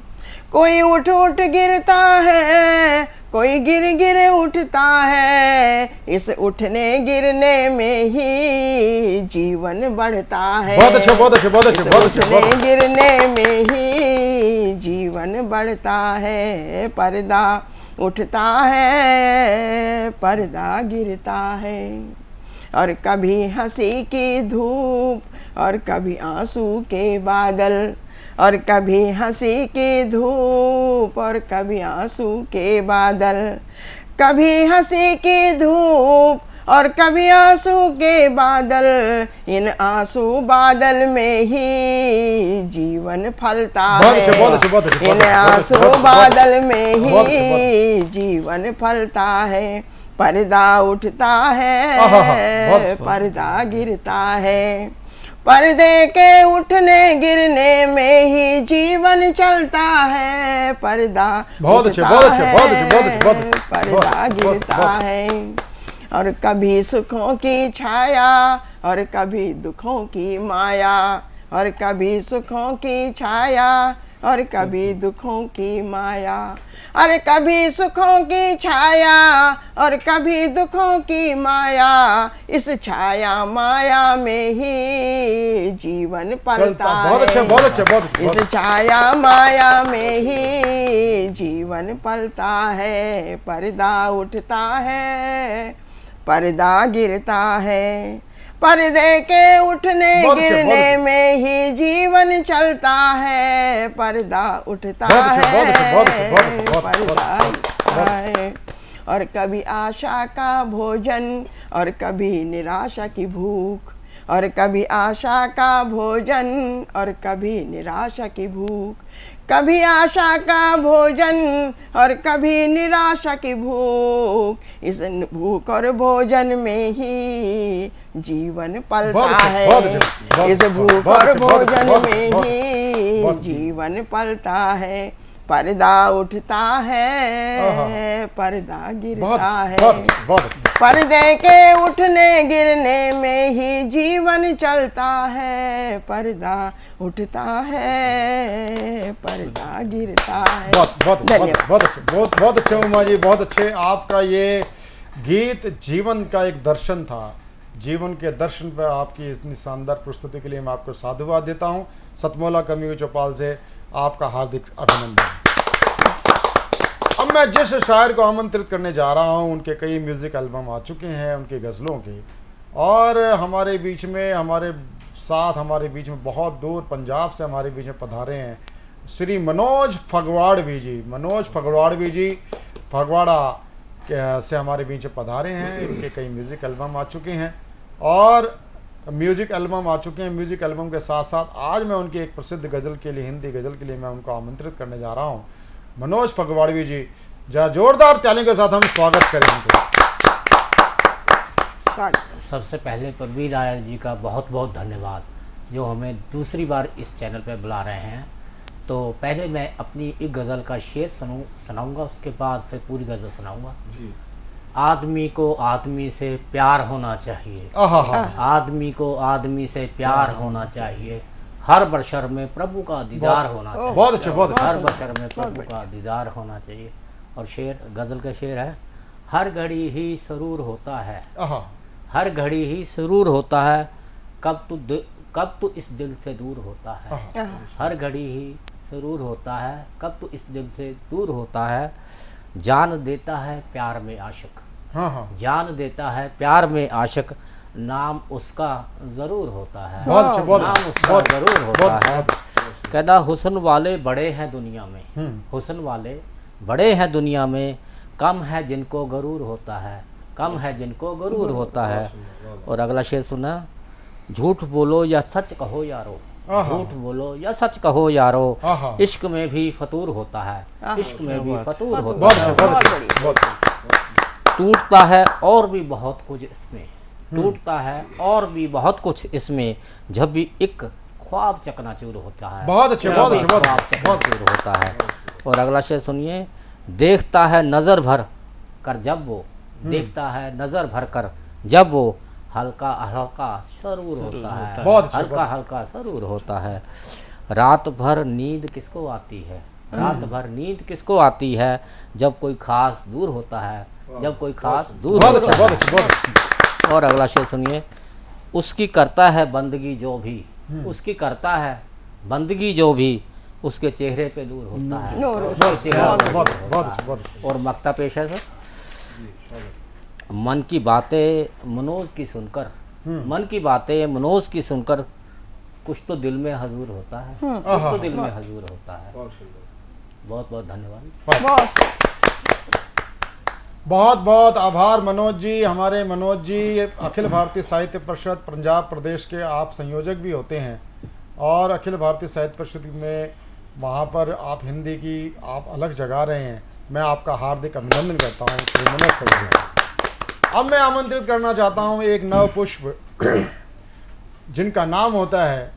कोई उठ उठ गिरता है, कोई गिर गिर उठता है। इस उठने गिरने में ही जीवन बढ़ता है, बहुत अच्छे, बहुत अच्छे, बहुत अच्छे, बहुत अच्छे। उठने गिरने में ही जीवन बढ़ता है। पर्दा उठता है, पर्दा गिरता है, और कभी हंसी की धूप और कभी आंसू के बादल, और कभी हंसी की धूप और कभी आंसू के बादल, कभी हंसी की धूप और कभी आंसू के बादल, इन आंसू बादल में ही जीवन फलता है। इन आंसू बादल में ही जीवन फलता है। पर्दा उठता है, पर्दा गिरता है, पर्दे के उठने गिरने में ही जीवन चलता है। पर्दा उठता है, पर्दा गिरता है, और कभी सुखों की छाया और कभी दुखों की माया, और कभी सुखों की छाया और कभी दुखों की माया, अरे कभी सुखों की छाया और कभी दुखों की माया, इस छाया माया में ही जीवन पलता है। बहुत अच्छे, बहुत अच्छे, बहुत अच्छे। इस छाया माया में ही जीवन पलता है। पर्दा उठता है, पर्दा गिरता है, पर्दे के उठने गिरने में ही जीवन चलता है। पर्दा उठता है, पर्दा गिरता है, और कभी आशा का भोजन और कभी निराशा की भूख, और कभी आशा का भोजन और कभी निराशा की भूख, कभी आशा का भोजन और कभी निराशा की भूख, इस भूख और भोजन में ही जीवन पलता है। इस भूख और भोजन में ही जीवन पलता है। पर्दा उठता है, पर्दा गिरता है, पर्दे के उठने गिरने में ही जीवन चलता है। पर्दा उठता है, पर्दा गिरता है। बहुत अच्छे उमा जी, बहुत अच्छे। आपका ये गीत जीवन का एक दर्शन था। जीवन के दर्शन पर आपकी इतनी शानदार प्रस्तुति के लिए मैं आपको साधुवाद देता हूँ। सतमौला कवियों की चौपाल से आपका हार्दिक अभिनंदन। अब मैं जिस शायर को आमंत्रित करने जा रहा हूँ, उनके कई म्यूजिक एल्बम आ चुके हैं उनके गज़लों के, और हमारे बीच में, हमारे साथ, हमारे बीच में बहुत दूर पंजाब से हमारे बीच में पधारे हैं श्री मनोज फगवाड़वी जी। मनोज फगवाड़वी जी फगवाड़ा से हमारे बीच में पधारे हैं। इनके कई म्यूज़िक एल्बम आ चुके हैं और म्यूज़िक एल्बम आ चुके हैं। म्यूज़िक एल्बम के साथ साथ आज मैं उनकी एक प्रसिद्ध गज़ल के लिए, हिंदी गज़ल के लिए मैं उनको आमंत्रित करने जा रहा हूँ। मनोज फगवाड़वी जी, जरा जोरदार तालियों के साथ हम स्वागत करें उनको। सबसे पहले परवीन आयर जी का बहुत बहुत धन्यवाद, जो हमें दूसरी बार इस चैनल पर बुला रहे हैं। तो पहले मैं अपनी एक गज़ल का शेर सुनाऊंगा, उसके बाद फिर पूरी गज़ल सुनाऊंगा। आदमी को आदमी से प्यार होना चाहिए, आदमी को आदमी से प्यार होना चाहिए, हर बशर में प्रभु का दीदार होना चाहिए। बहुत अच्छे, बहुत अच्छे। हर बशर में प्रभु का दीदार होना चाहिए। और शेर, गज़ल का शेर है, हर घड़ी ही सरूर होता है, हर घड़ी ही सरूर होता है, कब तू इस दिल से दूर होता है। हर घड़ी ही सरूर होता है, कब तू इस दिल से दूर होता है। जान देता है प्यार में आशिक, जान देता है प्यार में आशिक, नाम उसका जरूर होता है, नाम उसका जरूर होता है। कहता हुस्न वाले बड़े हैं दुनिया में, हुस्न वाले बड़े हैं दुनिया में, कम है जिनको गरूर होता है, कम है जिनको गरूर होता है। और अगला शेर सुना, झूठ बोलो या सच कहो यारो, झूठ बोलो या सच कहो यारो, इश्क में भी फतूर होता है, इश्क में भी फतूर होता है। टूटता है और भी बहुत कुछ इसमें, टूटता है और भी बहुत कुछ इसमें, जब भी एक ख्वाब चकनाचूर होता है। बहुत अच्छे, बहुत अच्छे, बहुत चकनाचूर होता है। और अगला शेर सुनिए, देखता है नजर भर कर जब वो, देखता है नजर भर कर जब वो, हल्का हल्का सरूर होता है, हल्का हल्का सरूर होता है। रात भर नींद किसको आती है, रात भर नींद किसको आती है, जब कोई खास दूर होता है, जब कोई खास दूर होता है। और अगला शेर सुनिए, उसकी करता है बंदगी जो भी, उसकी करता है बंदगी जो भी, उसके चेहरे पे नूर होता है। और मक्ता पेश है सर, मन की बातें मनोज की सुनकर, मन की बातें मनोज की सुनकर, कुछ तो दिल में हजूर होता है, कुछ तो दिल में हजूर होता है। बहुत बहुत धन्यवाद। बहुत बहुत आभार मनोज जी। हमारे मनोज जी अखिल भारतीय साहित्य परिषद पंजाब प्रदेश के आप संयोजक भी होते हैं, और अखिल भारतीय साहित्य परिषद में वहाँ पर आप हिंदी की आप अलग जगा रहे हैं। मैं आपका हार्दिक अभिनंदन करता हूँ श्री मनोज कविया। अब मैं आमंत्रित करना चाहता हूँ एक नव पुष्प जिनका नाम होता है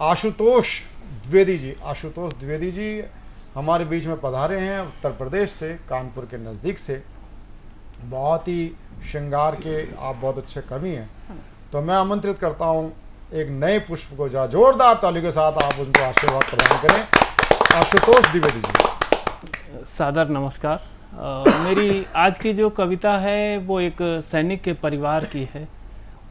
आशुतोष द्विवेदी जी। आशुतोष द्विवेदी जी हमारे बीच में पधारे हैं उत्तर प्रदेश से, कानपुर के नज़दीक से। बहुत ही श्रृंगार के आप बहुत अच्छे कवि हैं, तो मैं आमंत्रित करता हूं एक नए पुष्प को जरा जोरदार ताली के साथ आप उनको आशीर्वाद प्रदान करें। आशुतोष द्विवेदी जी। सादर नमस्कार। मेरी आज की जो कविता है वो एक सैनिक के परिवार की है।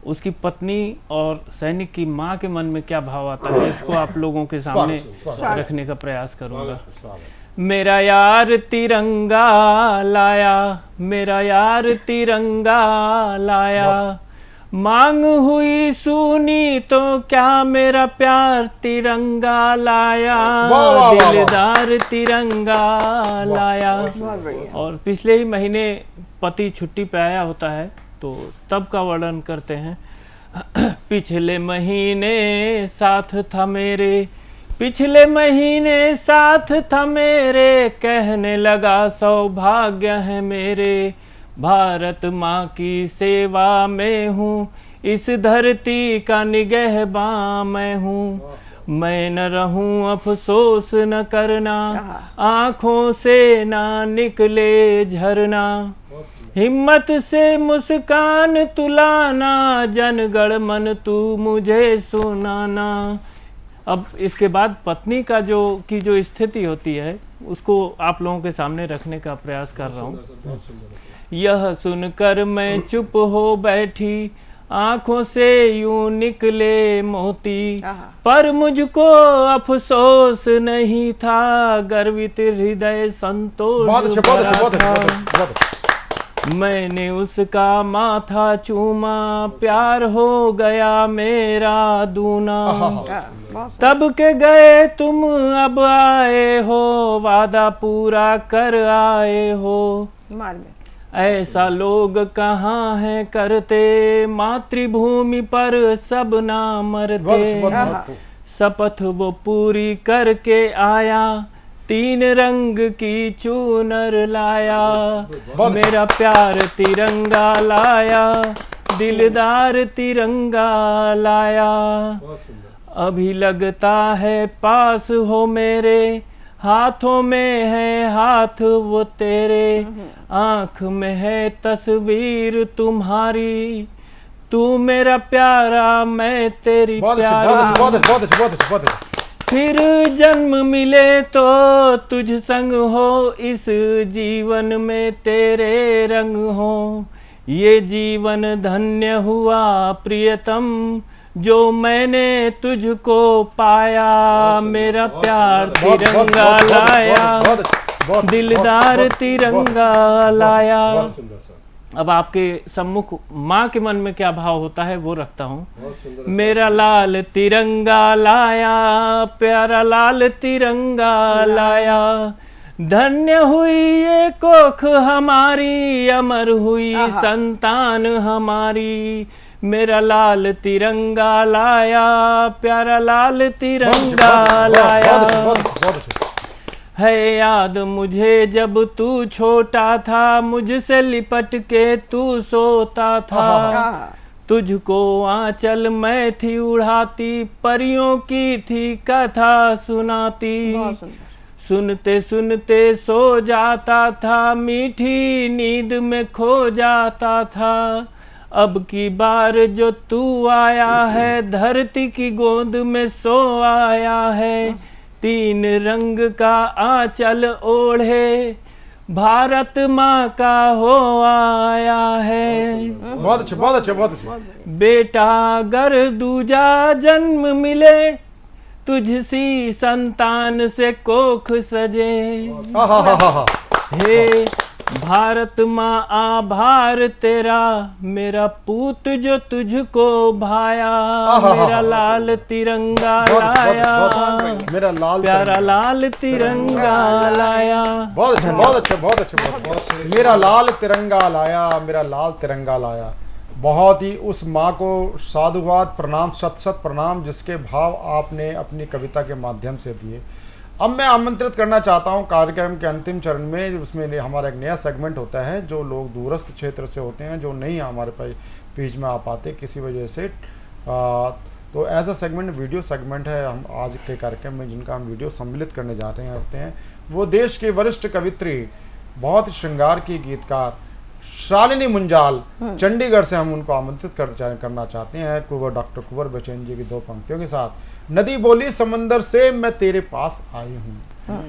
उसकी पत्नी और सैनिक की माँ के मन में क्या भाव आता है, इसको आप लोगों के सामने रखने का प्रयास करूँगा। मेरा यार तिरंगा लाया, मेरा यार तिरंगा लाया, मांग हुई सुनी तो क्या मेरा प्यार तिरंगा लाया, दिलदार तिरंगा लाया। और पिछले ही महीने पति छुट्टी पे आया होता है, तो तब का वर्णन करते हैं। पिछले महीने साथ था मेरे, पिछले महीने साथ था मेरे, कहने लगा सौभाग्य है मेरे, भारत माँ की सेवा में हूँ, इस धरती का निगहबान मैं हूँ। मैं न रहूं अफसोस न करना, आँखों से ना निकले झरना, हिम्मत से मुस्कान तुलाना, जनगण मन तू मुझे सुनाना। अब इसके बाद पत्नी का जो स्थिति होती है उसको आप लोगों के सामने रखने का प्रयास कर रहा हूँ। यह सुनकर मैं चुप हो बैठी, आंखों से यूं निकले मोती, पर मुझको अफसोस नहीं था, गर्वित हृदय संतोष भरा था। मैंने उसका माथा चूमा, प्यार हो गया मेरा दूना, तब के गए तुम अब आए हो, वादा पूरा कर आए हो। ऐसा लोग कहाँ हैं करते, मातृभूमि पर सब ना मरते। शपथ वो पूरी करके आया, 3 रंग की चूनर लाया, मेरा प्यार तिरंगा लाया, दिलदार तिरंगा लाया। अभी लगता है पास हो मेरे, हाथों में है हाथ वो तेरे, आँख में है तस्वीर तुम्हारी, तू मेरा प्यारा मैं तेरी प्यारी। फिर जन्म मिले तो तुझ संग हो, इस जीवन में तेरे रंग हो, ये जीवन धन्य हुआ प्रियतम, जो मैंने तुझको पाया, मेरा प्यार तिरंगा लाया, दिलदार तिरंगा लाया। अब आपके सम्मुख माँ के मन में क्या भाव होता है वो रखता हूँ। मेरा लाल तिरंगा लाया, प्यारा लाल तिरंगा लाया, धन्य हुई ये कोख हमारी, अमर हुई संतान हमारी, मेरा लाल तिरंगा लाया, प्यारा लाल तिरंगा लाया। है याद मुझे जब तू छोटा था, मुझसे लिपट के तू सोता था, तुझको आंचल मैं थी उड़ाती, परियों की थी कथा सुनाती, सुनते सुनते सो जाता था, मीठी नींद में खो जाता था। अब की बार जो तू आया है, धरती की गोद में सो आया है, 3 रंग का आंचल ओढ़े, भारत माँ का हो आया है। बहुत अच्छे, बहुत अच्छे, बहुत अच्छे। बेटा अगर दूजा जन्म मिले, तुझसी संतान से कोख सजे, हे भारत माँ आभार तेरा, मेरा पूत जो तुझको भाया, मेरा लाल तिरंगा लाया, मेरा लाल प्यारा लाल तिरंगा लाया। बहुत अच्छा, बहुत अच्छा, बहुत अच्छा। मेरा लाल तिरंगा लाया, मेरा लाल तिरंगा लाया। बहुत ही उस माँ को साधुवाद प्रणाम, शत शत प्रणाम, जिसके भाव आपने अपनी कविता के माध्यम से दिए। अब मैं आमंत्रित करना चाहता हूं कार्यक्रम के अंतिम चरण में, उसमें हमारा एक नया सेगमेंट होता है। जो लोग दूरस्थ क्षेत्र से होते हैं, जो नहीं हमारे पास बीच में आ पाते किसी वजह से, तो ऐसा सेगमेंट वीडियो सेगमेंट है हम आज के कार्यक्रम में, जिनका हम वीडियो सम्मिलित करने जाते हैं। वो देश के वरिष्ठ कवित्री, बहुत ही श्रृंगार की गीतकार शालिनी मुंजाल, चंडीगढ़ से हम उनको आमंत्रित करना चाहते हैं। डॉक्टर कुंवर बचन जी की दो पंक्तियों के साथ। नदी बोली समंदर से मैं तेरे पास आई हूँ,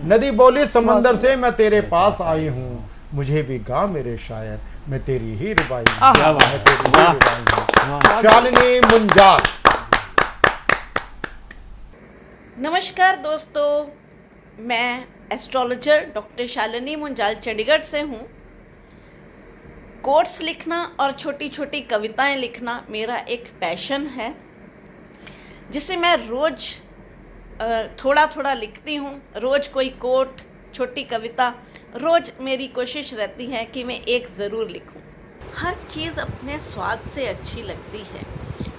नदी बोली समंदर से मैं तेरे पास आई हूँ, मुझे भी गा मेरे शायर, मैं तेरी ही रुबाई हूँ। शालिनी मुंजाल। नमस्कार दोस्तों, मैं एस्ट्रोलॉजर डॉक्टर शालिनी मुंजाल चंडीगढ़ से हूँ। कोट्स लिखना और छोटी छोटी कविताएं लिखना मेरा एक पैशन है, जिसे मैं रोज़ थोड़ा थोड़ा लिखती हूँ। रोज़ कोई कोट, छोटी कविता, रोज़ मेरी कोशिश रहती है कि मैं एक ज़रूर लिखूँ। हर चीज़ अपने स्वाद से अच्छी लगती है।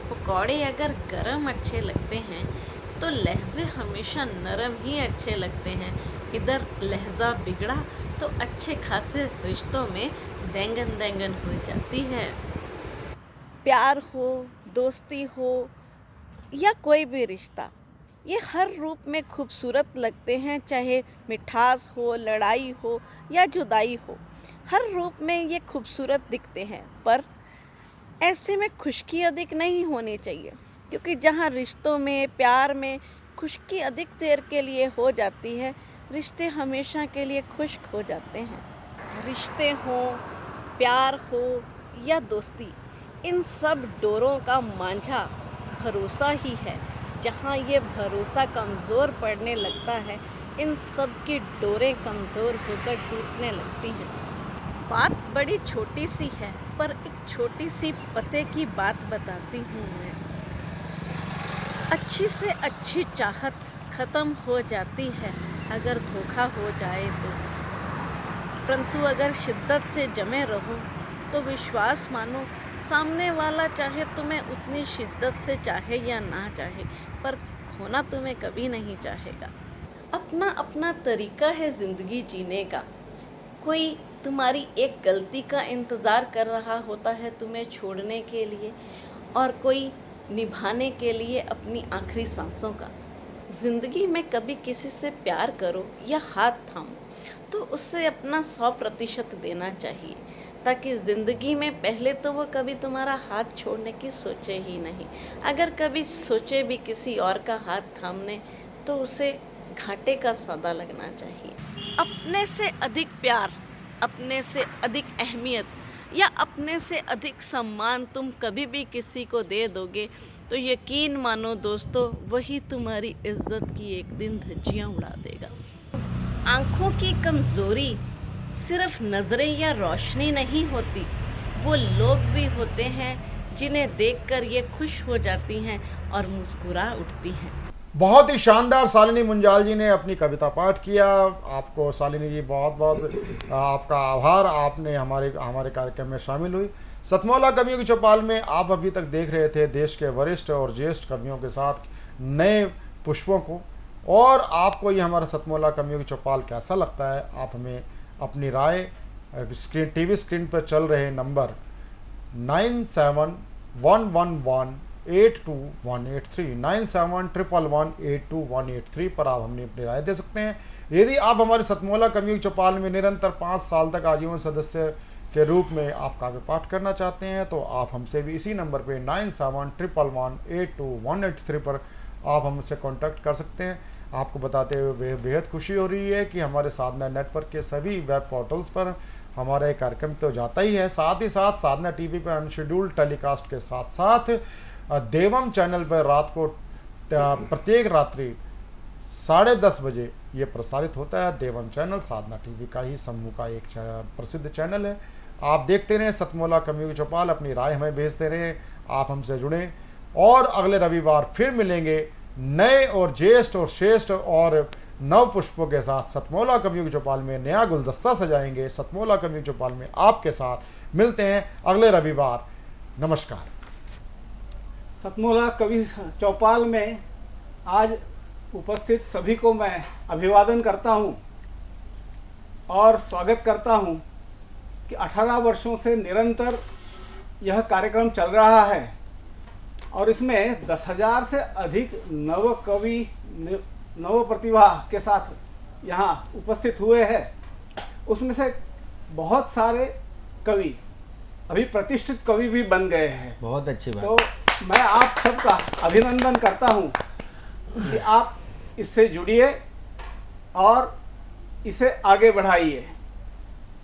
पकौड़े अगर गरम अच्छे लगते हैं तो लहजे हमेशा नरम ही अच्छे लगते हैं। इधर लहजा बिगड़ा तो अच्छे खासे रिश्तों में देंगन देंगन हो जाती है। प्यार हो, दोस्ती हो या कोई भी रिश्ता, ये हर रूप में खूबसूरत लगते हैं। चाहे मिठास हो, लड़ाई हो या जुदाई हो, हर रूप में ये खूबसूरत दिखते हैं। पर ऐसे में खुशकी अधिक नहीं होनी चाहिए, क्योंकि जहाँ रिश्तों में, प्यार में खुशकी अधिक देर के लिए हो जाती है, रिश्ते हमेशा के लिए खुश्क हो जाते हैं। रिश्ते हो, प्यार हो या दोस्ती, इन सब डोरों का मांझा भरोसा ही है। जहाँ ये भरोसा कमज़ोर पड़ने लगता है, इन सब की डोरें कमज़ोर होकर टूटने लगती हैं। बात बड़ी छोटी सी है, पर एक छोटी सी पते की बात बताती हूँ मैं। अच्छी से अच्छी चाहत ख़त्म हो जाती है अगर धोखा हो जाए तो, परंतु अगर शिद्दत से जमे रहो तो विश्वास मानो, सामने वाला चाहे तुम्हें उतनी शिद्दत से चाहे या ना चाहे, पर खोना तुम्हें कभी नहीं चाहेगा। अपना अपना तरीका है ज़िंदगी जीने का। कोई तुम्हारी एक गलती का इंतज़ार कर रहा होता है तुम्हें छोड़ने के लिए, और कोई निभाने के लिए अपनी आखिरी सांसों का। ज़िंदगी में कभी किसी से प्यार करो या हाथ थामो तो उससे अपना 100% देना चाहिए, ताकि ज़िंदगी में पहले तो वो कभी तुम्हारा हाथ छोड़ने की सोचे ही नहीं। अगर कभी सोचे भी किसी और का हाथ थामने, तो उसे घाटे का सौदा लगना चाहिए। अपने से अधिक प्यार, अपने से अधिक अहमियत या अपने से अधिक सम्मान तुम कभी भी किसी को दे दोगे तो यकीन मानो दोस्तों, वही तुम्हारी इज्जत की एक दिन धज्जियाँ उड़ा देगा। आँखों की कमज़ोरी सिर्फ नज़रें या रोशनी नहीं होती, वो लोग भी होते हैं जिन्हें देखकर ये खुश हो जाती हैं और मुस्कुरा उठती हैं। बहुत ही शानदार शालिनी मुंजाल जी ने अपनी कविता पाठ किया। आपको शालिनी जी बहुत बहुत आपका आभार, आपने हमारे कार्यक्रम में शामिल हुई। सतमौला कवियों की चौपाल में आप अभी तक देख रहे थे देश के वरिष्ठ और ज्येष्ठ कवियों के साथ नए पुष्पों को। और आपको ये हमारा सतमौला कवियों की चौपाल कैसा लगता है, आप हमें अपनी राय टीवी स्क्रीन पर चल रहे नंबर 9711182183 9711182183 पर आप हमने अपनी राय दे सकते हैं। यदि आप हमारे सतमौला कवियों की चौपाल में निरंतर 5 साल तक आजीवन सदस्य के रूप में आप काव्य पाठ करना चाहते हैं, तो आप हमसे भी इसी नंबर पे 9711182183 पर आप हमसे कांटेक्ट कर सकते हैं। आपको बताते हुए बेहद खुशी हो रही है कि हमारे साधना नेटवर्क के सभी वेब पोर्टल्स पर हमारा एक कार्यक्रम तो जाता ही है, साथ ही साथ साधना टीवी पर अनशेड्यूल्ड टेलीकास्ट के साथ साथ देवम चैनल पर रात को प्रत्येक रात्रि 10:30 बजे ये प्रसारित होता है देवन चैनल, साधना टीवी का ही समूह का एक प्रसिद्ध चैनल है। आप देखते रहें सतमोला कवियों की चौपाल, अपनी राय हमें भेजते रहें, आप हमसे जुड़ें और अगले रविवार फिर मिलेंगे नए और ज्येष्ठ और श्रेष्ठ और नव पुष्पों के साथ। सतमोला कवियों की चौपाल में नया गुलदस्ता सजाएंगे। सतमोला कवियों की चौपाल में आपके साथ मिलते हैं अगले रविवार। नमस्कार। सतमोला कवि चौपाल में आज उपस्थित सभी को मैं अभिवादन करता हूं और स्वागत करता हूं कि 18 वर्षों से निरंतर यह कार्यक्रम चल रहा है और इसमें 10,000 से अधिक नव कवि नव प्रतिभा के साथ यहाँ उपस्थित हुए हैं। उसमें से बहुत सारे कवि अभी प्रतिष्ठित कवि भी बन गए हैं। बहुत अच्छी बात। तो मैं आप सबका अभिनंदन करता हूँ कि आप इससे जुड़िए और इसे आगे बढ़ाइए।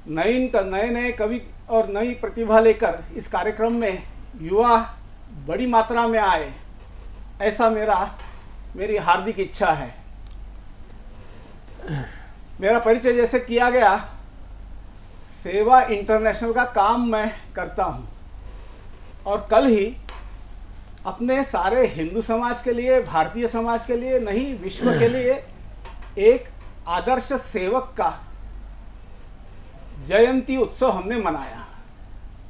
नए नए कवि और नई प्रतिभा लेकर इस कार्यक्रम में युवा बड़ी मात्रा में आए, ऐसा मेरी हार्दिक इच्छा है। मेरा परिचय जैसे किया गया, सेवा इंटरनेशनल का काम मैं करता हूं और कल ही अपने सारे हिंदू समाज के लिए, भारतीय समाज के लिए नहीं, विश्व के लिए एक आदर्श सेवक का जयंती उत्सव हमने मनाया।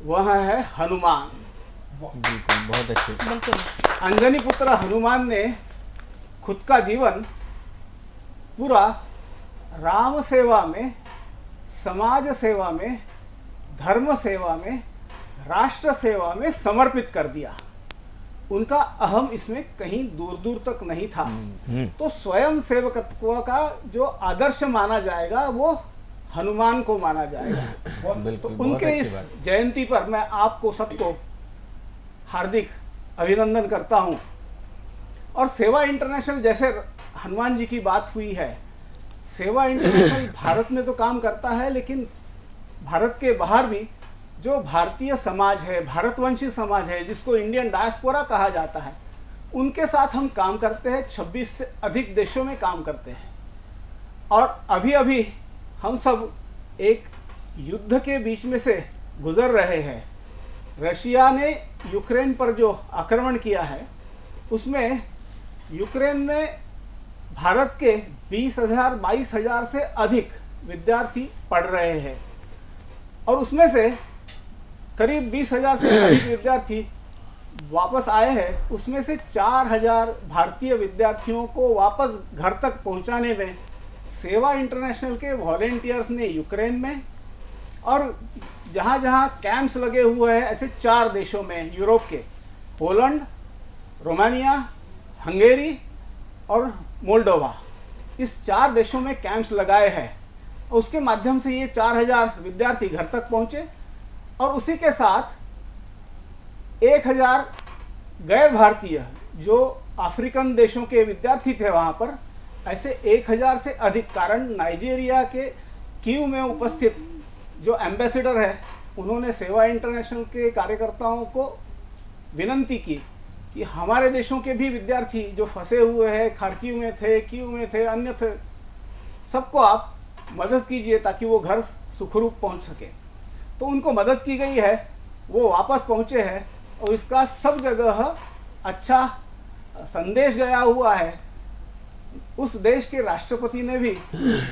वह है हनुमान। बिल्कुल, बहुत अच्छे। बिल्कुल। अंजनी पुत्र हनुमान ने खुद का जीवन पूरा राम सेवा में, समाज सेवा में, धर्म सेवा में, राष्ट्र सेवा में समर्पित कर दिया। उनका अहम इसमें कहीं दूर दूर तक नहीं था। तो स्वयं सेवकत्व का जो आदर्श माना जाएगा वो हनुमान को माना जाएगा। बिल्कुल, तो उनके इस जयंती पर मैं आपको सबको हार्दिक अभिनंदन करता हूं। और सेवा इंटरनेशनल, जैसे हनुमान जी की बात हुई है, सेवा इंटरनेशनल भारत में तो काम करता है, लेकिन भारत के बाहर भी जो भारतीय समाज है, भारतवंशी समाज है, जिसको इंडियन डायस्पोरा कहा जाता है, उनके साथ हम काम करते हैं। 26 से अधिक देशों में काम करते हैं। और अभी अभी हम सब एक युद्ध के बीच में से गुजर रहे हैं। रशिया ने यूक्रेन पर जो आक्रमण किया है, उसमें यूक्रेन में भारत के 20,000-22,000 से अधिक विद्यार्थी पढ़ रहे हैं और उसमें से करीब 20,000 से अधिक विद्यार्थी वापस आए हैं। उसमें से 4,000 भारतीय विद्यार्थियों को वापस घर तक पहुंचाने में सेवा इंटरनेशनल के वॉलेंटियर्स ने यूक्रेन में और जहां जहां कैंप्स लगे हुए हैं ऐसे 4 देशों में, यूरोप के पोलैंड, रोमानिया, हंगेरी और मोल्डोवा, इस 4 देशों में कैंप्स लगाए हैं। उसके माध्यम से ये 4,000 विद्यार्थी घर तक पहुंचे और उसी के साथ 1,000 गैर भारतीय जो अफ्रीकन देशों के विद्यार्थी थे वहाँ पर, ऐसे 1,000 से अधिक। कारण नाइजीरिया के कीव में उपस्थित जो एम्बेसडर है, उन्होंने सेवा इंटरनेशनल के कार्यकर्ताओं को विनंती की कि हमारे देशों के भी विद्यार्थी जो फंसे हुए हैं, खार्किव में थे, कीव में थे, अन्य थे, सबको आप मदद कीजिए ताकि वो घर सुखरूप पहुंच सके। तो उनको मदद की गई है, वो वापस पहुंचे हैं और इसका सब जगह अच्छा संदेश गया हुआ है। उस देश के राष्ट्रपति ने भी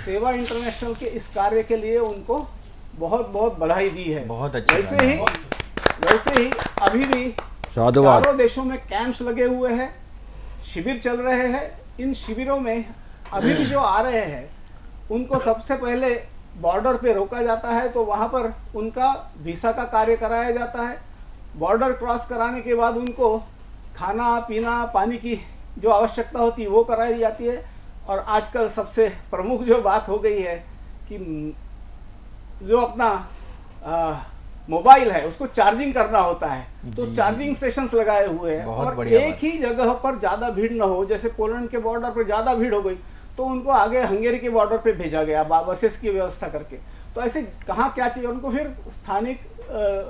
सेवा इंटरनेशनल के इस कार्य के लिए उनको बहुत बहुत बधाई दी है। बहुत अच्छा। वैसे ही अभी भी चारों देशों में कैंप्स लगे हुए हैं, शिविर चल रहे हैं। इन शिविरों में अभी भी जो आ रहे हैं उनको सबसे पहले बॉर्डर पे रोका जाता है, तो वहाँ पर उनका वीज़ा का कार्य कराया जाता है। बॉर्डर क्रॉस कराने के बाद उनको खाना पीना पानी की जो आवश्यकता होती है वो कराई जाती है। और आजकल सबसे प्रमुख जो बात हो गई है कि जो अपना मोबाइल है उसको चार्जिंग करना होता है, तो चार्जिंग स्टेशंस लगाए हुए हैं। और एक ही जगह पर ज़्यादा भीड़ न हो, जैसे पोलैंड के बॉर्डर पर ज़्यादा भीड़ हो गई तो उनको आगे हंगेरी के बॉर्डर पे भेजा गया बसेस की व्यवस्था करके। तो ऐसे कहाँ क्या चाहिए उनको, फिर स्थानिक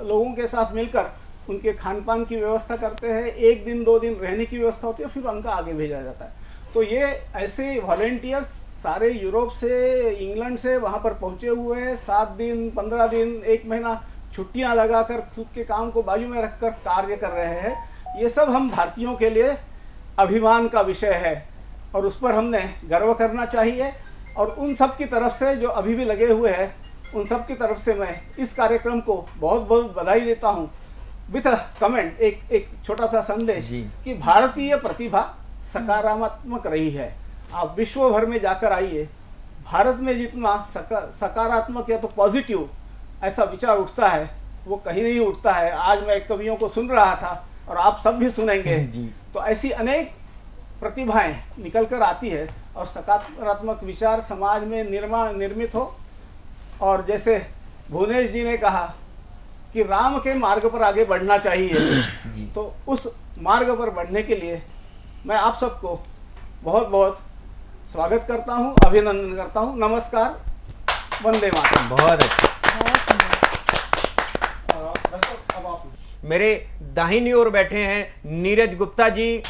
लोगों के साथ मिलकर उनके खान पान की व्यवस्था करते हैं। 1 दिन 2 दिन रहने की व्यवस्था होती है, फिर उनका आगे भेजा जाता है। तो ये ऐसे वॉलेंटियर्स सारे यूरोप से, इंग्लैंड से वहाँ पर पहुँचे हुए हैं। 7 दिन, 15 दिन, 1 महीना छुट्टियाँ लगाकर खुद के काम को बाजू में रखकर कार्य कर रहे हैं। ये सब हम भारतीयों के लिए अभिमान का विषय है और उस पर हमने गर्व करना चाहिए। और उन सब की तरफ से जो अभी भी लगे हुए हैं, उन सब की तरफ से मैं इस कार्यक्रम को बहुत बहुत बधाई देता हूँ। विथ अ कमेंट, एक छोटा सा संदेश कि भारतीय प्रतिभा सकारात्मक रही है। आप विश्व भर में जाकर आइए, भारत में जितना सकारात्मक या तो पॉजिटिव ऐसा विचार उठता है वो कहीं नहीं उठता है। आज मैं कवियों को सुन रहा था और आप सब भी सुनेंगे, तो ऐसी अनेक प्रतिभाएं निकल कर आती है और सकारात्मक विचार समाज में निर्मित हो। और जैसे भुवनेश जी ने कहा कि राम के मार्ग पर आगे बढ़ना चाहिए, तो उस मार्ग पर बढ़ने के लिए मैं आप सबको बहुत बहुत स्वागत करता हूं, अभिनंदन करता हूं। नमस्कार, वंदे मातरम। बहुत अच्छा। मेरे दाहिनी ओर बैठे हैं नीरज गुप्ता जी,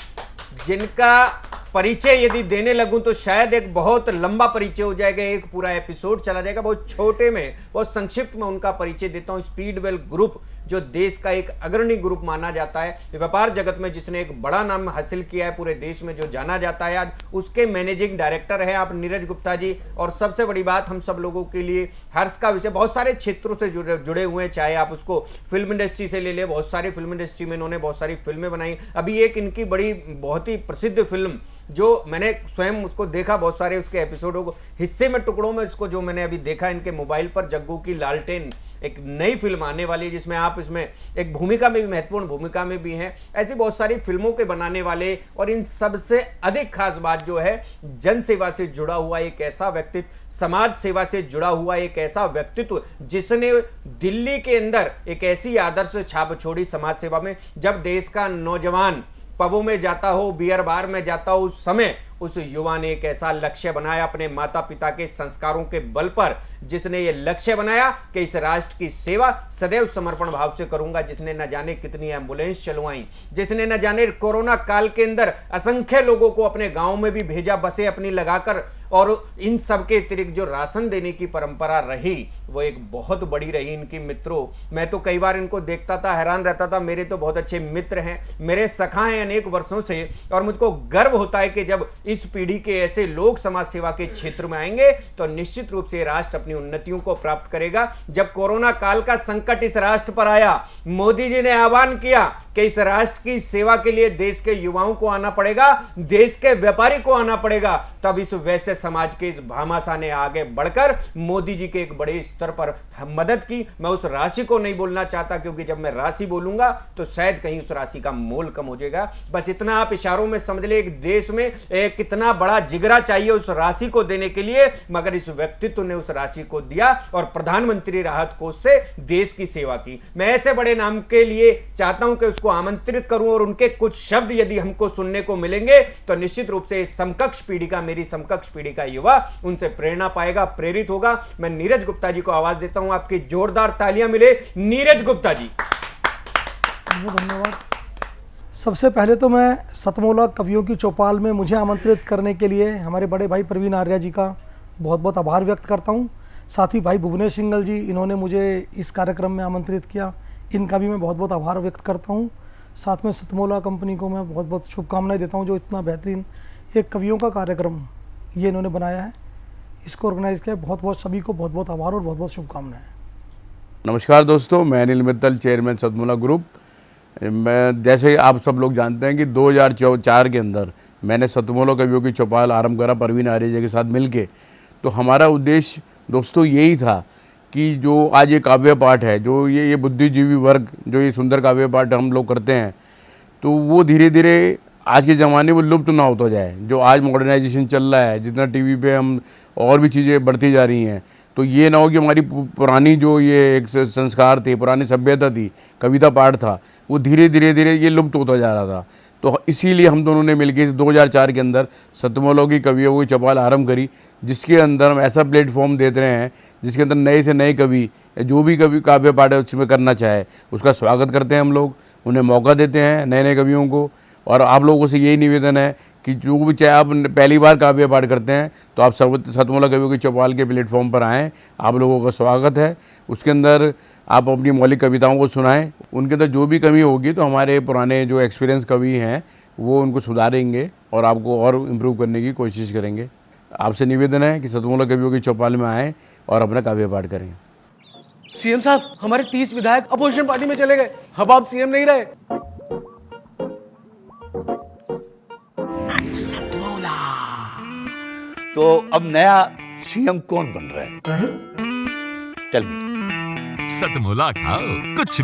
जिनका परिचय यदि देने लगूं तो शायद एक बहुत लंबा परिचय हो जाएगा, एक पूरा एपिसोड चला जाएगा। बहुत छोटे में, बहुत संक्षिप्त में उनका परिचय देता हूं। स्पीडवेल ग्रुप जो देश का एक अग्रणी ग्रुप माना जाता है, व्यापार जगत में जिसने एक बड़ा नाम हासिल किया है पूरे देश में, जो जाना जाता है, आज उसके मैनेजिंग डायरेक्टर है आप नीरज गुप्ता जी। और सबसे बड़ी बात हम सब लोगों के लिए हर्ष का विषय, बहुत सारे क्षेत्रों से जुड़े हुए हैं, चाहे आप उसको फिल्म इंडस्ट्री से ले ले, बहुत सारी फिल्म इंडस्ट्री में इन्होंने बहुत सारी फिल्में बनाई। अभी एक इनकी बड़ी बहुत ही प्रसिद्ध फिल्म जो मैंने स्वयं उसको देखा, बहुत सारे उसके एपिसोडों को हिस्से में टुकड़ों में इसको जो मैंने अभी देखा इनके मोबाइल पर, जग्गू की लालटेन एक नई फिल्म आने वाली है जिसमें आप इसमें एक भूमिका में भी, महत्वपूर्ण भूमिका में भी हैं। ऐसी बहुत सारी फिल्मों के बनाने वाले, और इन सबसे अधिक खास बात जो है, जन सेवा से जुड़ा हुआ एक ऐसा व्यक्तित्व, समाज सेवा से जुड़ा हुआ एक ऐसा व्यक्तित्व जिसने दिल्ली के अंदर एक ऐसी आदर्श छाप छोड़ी समाज सेवा में। जब देश का नौजवान पबों में जाता हो, बियर बार में जाता हो, उस समय उस युवा ने एक ऐसा लक्ष्य बनाया अपने माता पिता के संस्कारों के बल पर, जिसने ये लक्ष्य बनाया कि इस राष्ट्र की सेवा सदैव समर्पण भाव से करूंगा। जिसने न जाने कितनी एम्बुलेंस चलवाई, जिसने न जाने कोरोना काल के अंदर असंख्य लोगों को अपने गांव में भी भेजा, बसें अपनी लगाकर, और इन सब के अतिरिक्त जो राशन देने की परंपरा रही वो एक बहुत बड़ी रही इनकी। मित्रों, मैं तो कई बार इनको देखता था, हैरान रहता था। मेरे तो बहुत अच्छे मित्र हैं, मेरे सखा हैं अनेक वर्षों से, और मुझको गर्व होता है कि जब इस पीढ़ी के ऐसे लोग समाज सेवा के क्षेत्र में आएंगे तो निश्चित रूप से राष्ट्र अपनी उन्नतियों को प्राप्त करेगा। जब कोरोना काल का संकट इस राष्ट्र पर आया, मोदी जी ने आह्वान किया कि इस राष्ट्र की सेवा के लिए देश के युवाओं को आना पड़ेगा, देश के व्यापारी को आना पड़ेगा। तब इस वैश्य समाज के इस भामाशाह ने आगे बढ़कर मोदी जी के एक बड़े स्तर पर मदद की। मैं उस राशि को नहीं बोलना चाहता, क्योंकि जब मैं राशि बोलूंगा तो शायद कहीं उस राशि का मोल कम हो जाएगा। बस इतना आप इशारों में समझ ले, एक देश में कितना बड़ा जिगरा चाहिए उस राशि को देने के लिए, मगर इस व्यक्तित्व ने उस राशि को दिया और प्रधानमंत्री राहत कोष से देश की सेवा की। मैं ऐसे बड़े नाम के लिए चाहता हूं कि उसको आमंत्रित करूं, और उनके कुछ शब्द यदि हमको सुनने को मिलेंगे तो निश्चित रूप से समकक्ष पीढ़ी का, मेरी समकक्ष पीढ़ी का युवा उनसे प्रेरणा पाएगा, प्रेरित होगा। मैं नीरज गुप्ता जी को आवाज देता हूं, आपकी जोरदार तालियां मिले नीरज गुप्ता जी। धन्यवाद। सबसे पहले तो मैं सतमोला कवियों की चौपाल में मुझे आमंत्रित करने के लिए हमारे बड़े भाई प्रवीण आर्या जी का बहुत बहुत आभार व्यक्त करता हूं। साथ ही भाई भुवनेश सिंगल जी, इन्होंने मुझे इस कार्यक्रम में आमंत्रित किया, इनका भी मैं बहुत बहुत आभार व्यक्त करता हूं। साथ में सतमोला कंपनी को मैं बहुत बहुत शुभकामनाएं देता हूं, जो इतना बेहतरीन एक कवियों का कार्यक्रम ये इन्होंने बनाया है, इसको ऑर्गेनाइज़ किया। बहुत बहुत सभी को बहुत बहुत आभार और बहुत बहुत शुभकामनाएं। नमस्कार दोस्तों, मैं अनिल मित्तल, चेयरमैन सतमोला ग्रुप। मैं जैसे आप सब लोग जानते हैं कि 2004 के अंदर मैंने सतमोला कवियों की चौपाल आरंभ करा प्रवीण आर्य जी के साथ मिलके। तो हमारा उद्देश्य दोस्तों यही था कि जो आज ये काव्य पाठ है, जो ये बुद्धिजीवी वर्ग जो ये सुंदर काव्य पाठ हम लोग करते हैं, तो वो धीरे धीरे आज के ज़माने में लुप्त ना होता जाए। जो आज मॉडर्नाइजेशन चल रहा है, जितना टीवी पे हम और भी चीज़ें बढ़ती जा रही हैं, तो ये ना हो कि हमारी पुरानी जो ये एक संस्कार थे, पुरानी सभ्यता थी, कविता पाठ था, वो धीरे धीरे ये लुप्त होता जा रहा था। तो इसीलिए हम दोनों ने मिलकर 2004 के अंदर सतमोला की कवियों की चौपाल आरंभ करी, जिसके अंदर हम ऐसा प्लेटफॉर्म देते रहे हैं जिसके अंदर नए से नए कवि, जो भी कवि काव्य पाठ उसमें करना चाहे उसका स्वागत करते हैं हम लोग, उन्हें मौका देते हैं नए नए कवियों को। और आप लोगों से यही निवेदन है कि जो भी चाहे आप पहली बार काव्य पाठ करते हैं तो आप सतमोला कवियों की चौपाल के प्लेटफॉर्म पर आएँ, आप लोगों का स्वागत है। उसके अंदर आप अपनी मौलिक कविताओं को सुनाएं, उनके अंदर जो भी कमी होगी तो हमारे पुराने जो एक्सपीरियंस कवि हैं वो उनको सुधारेंगे और आपको और इम्प्रूव करने की कोशिश करेंगे। आपसे निवेदन है कि सतमोला कवियों की चौपाल में आएँ और अपना काव्य पाठ करें। सीएम साहब, हमारे 30 विधायक अपोजिशन पार्टी में चले गए, अब आप सीएम नहीं रहे। तो अब नया सीएम कौन बन रहा है? चल सतमोला खाओ, कुछ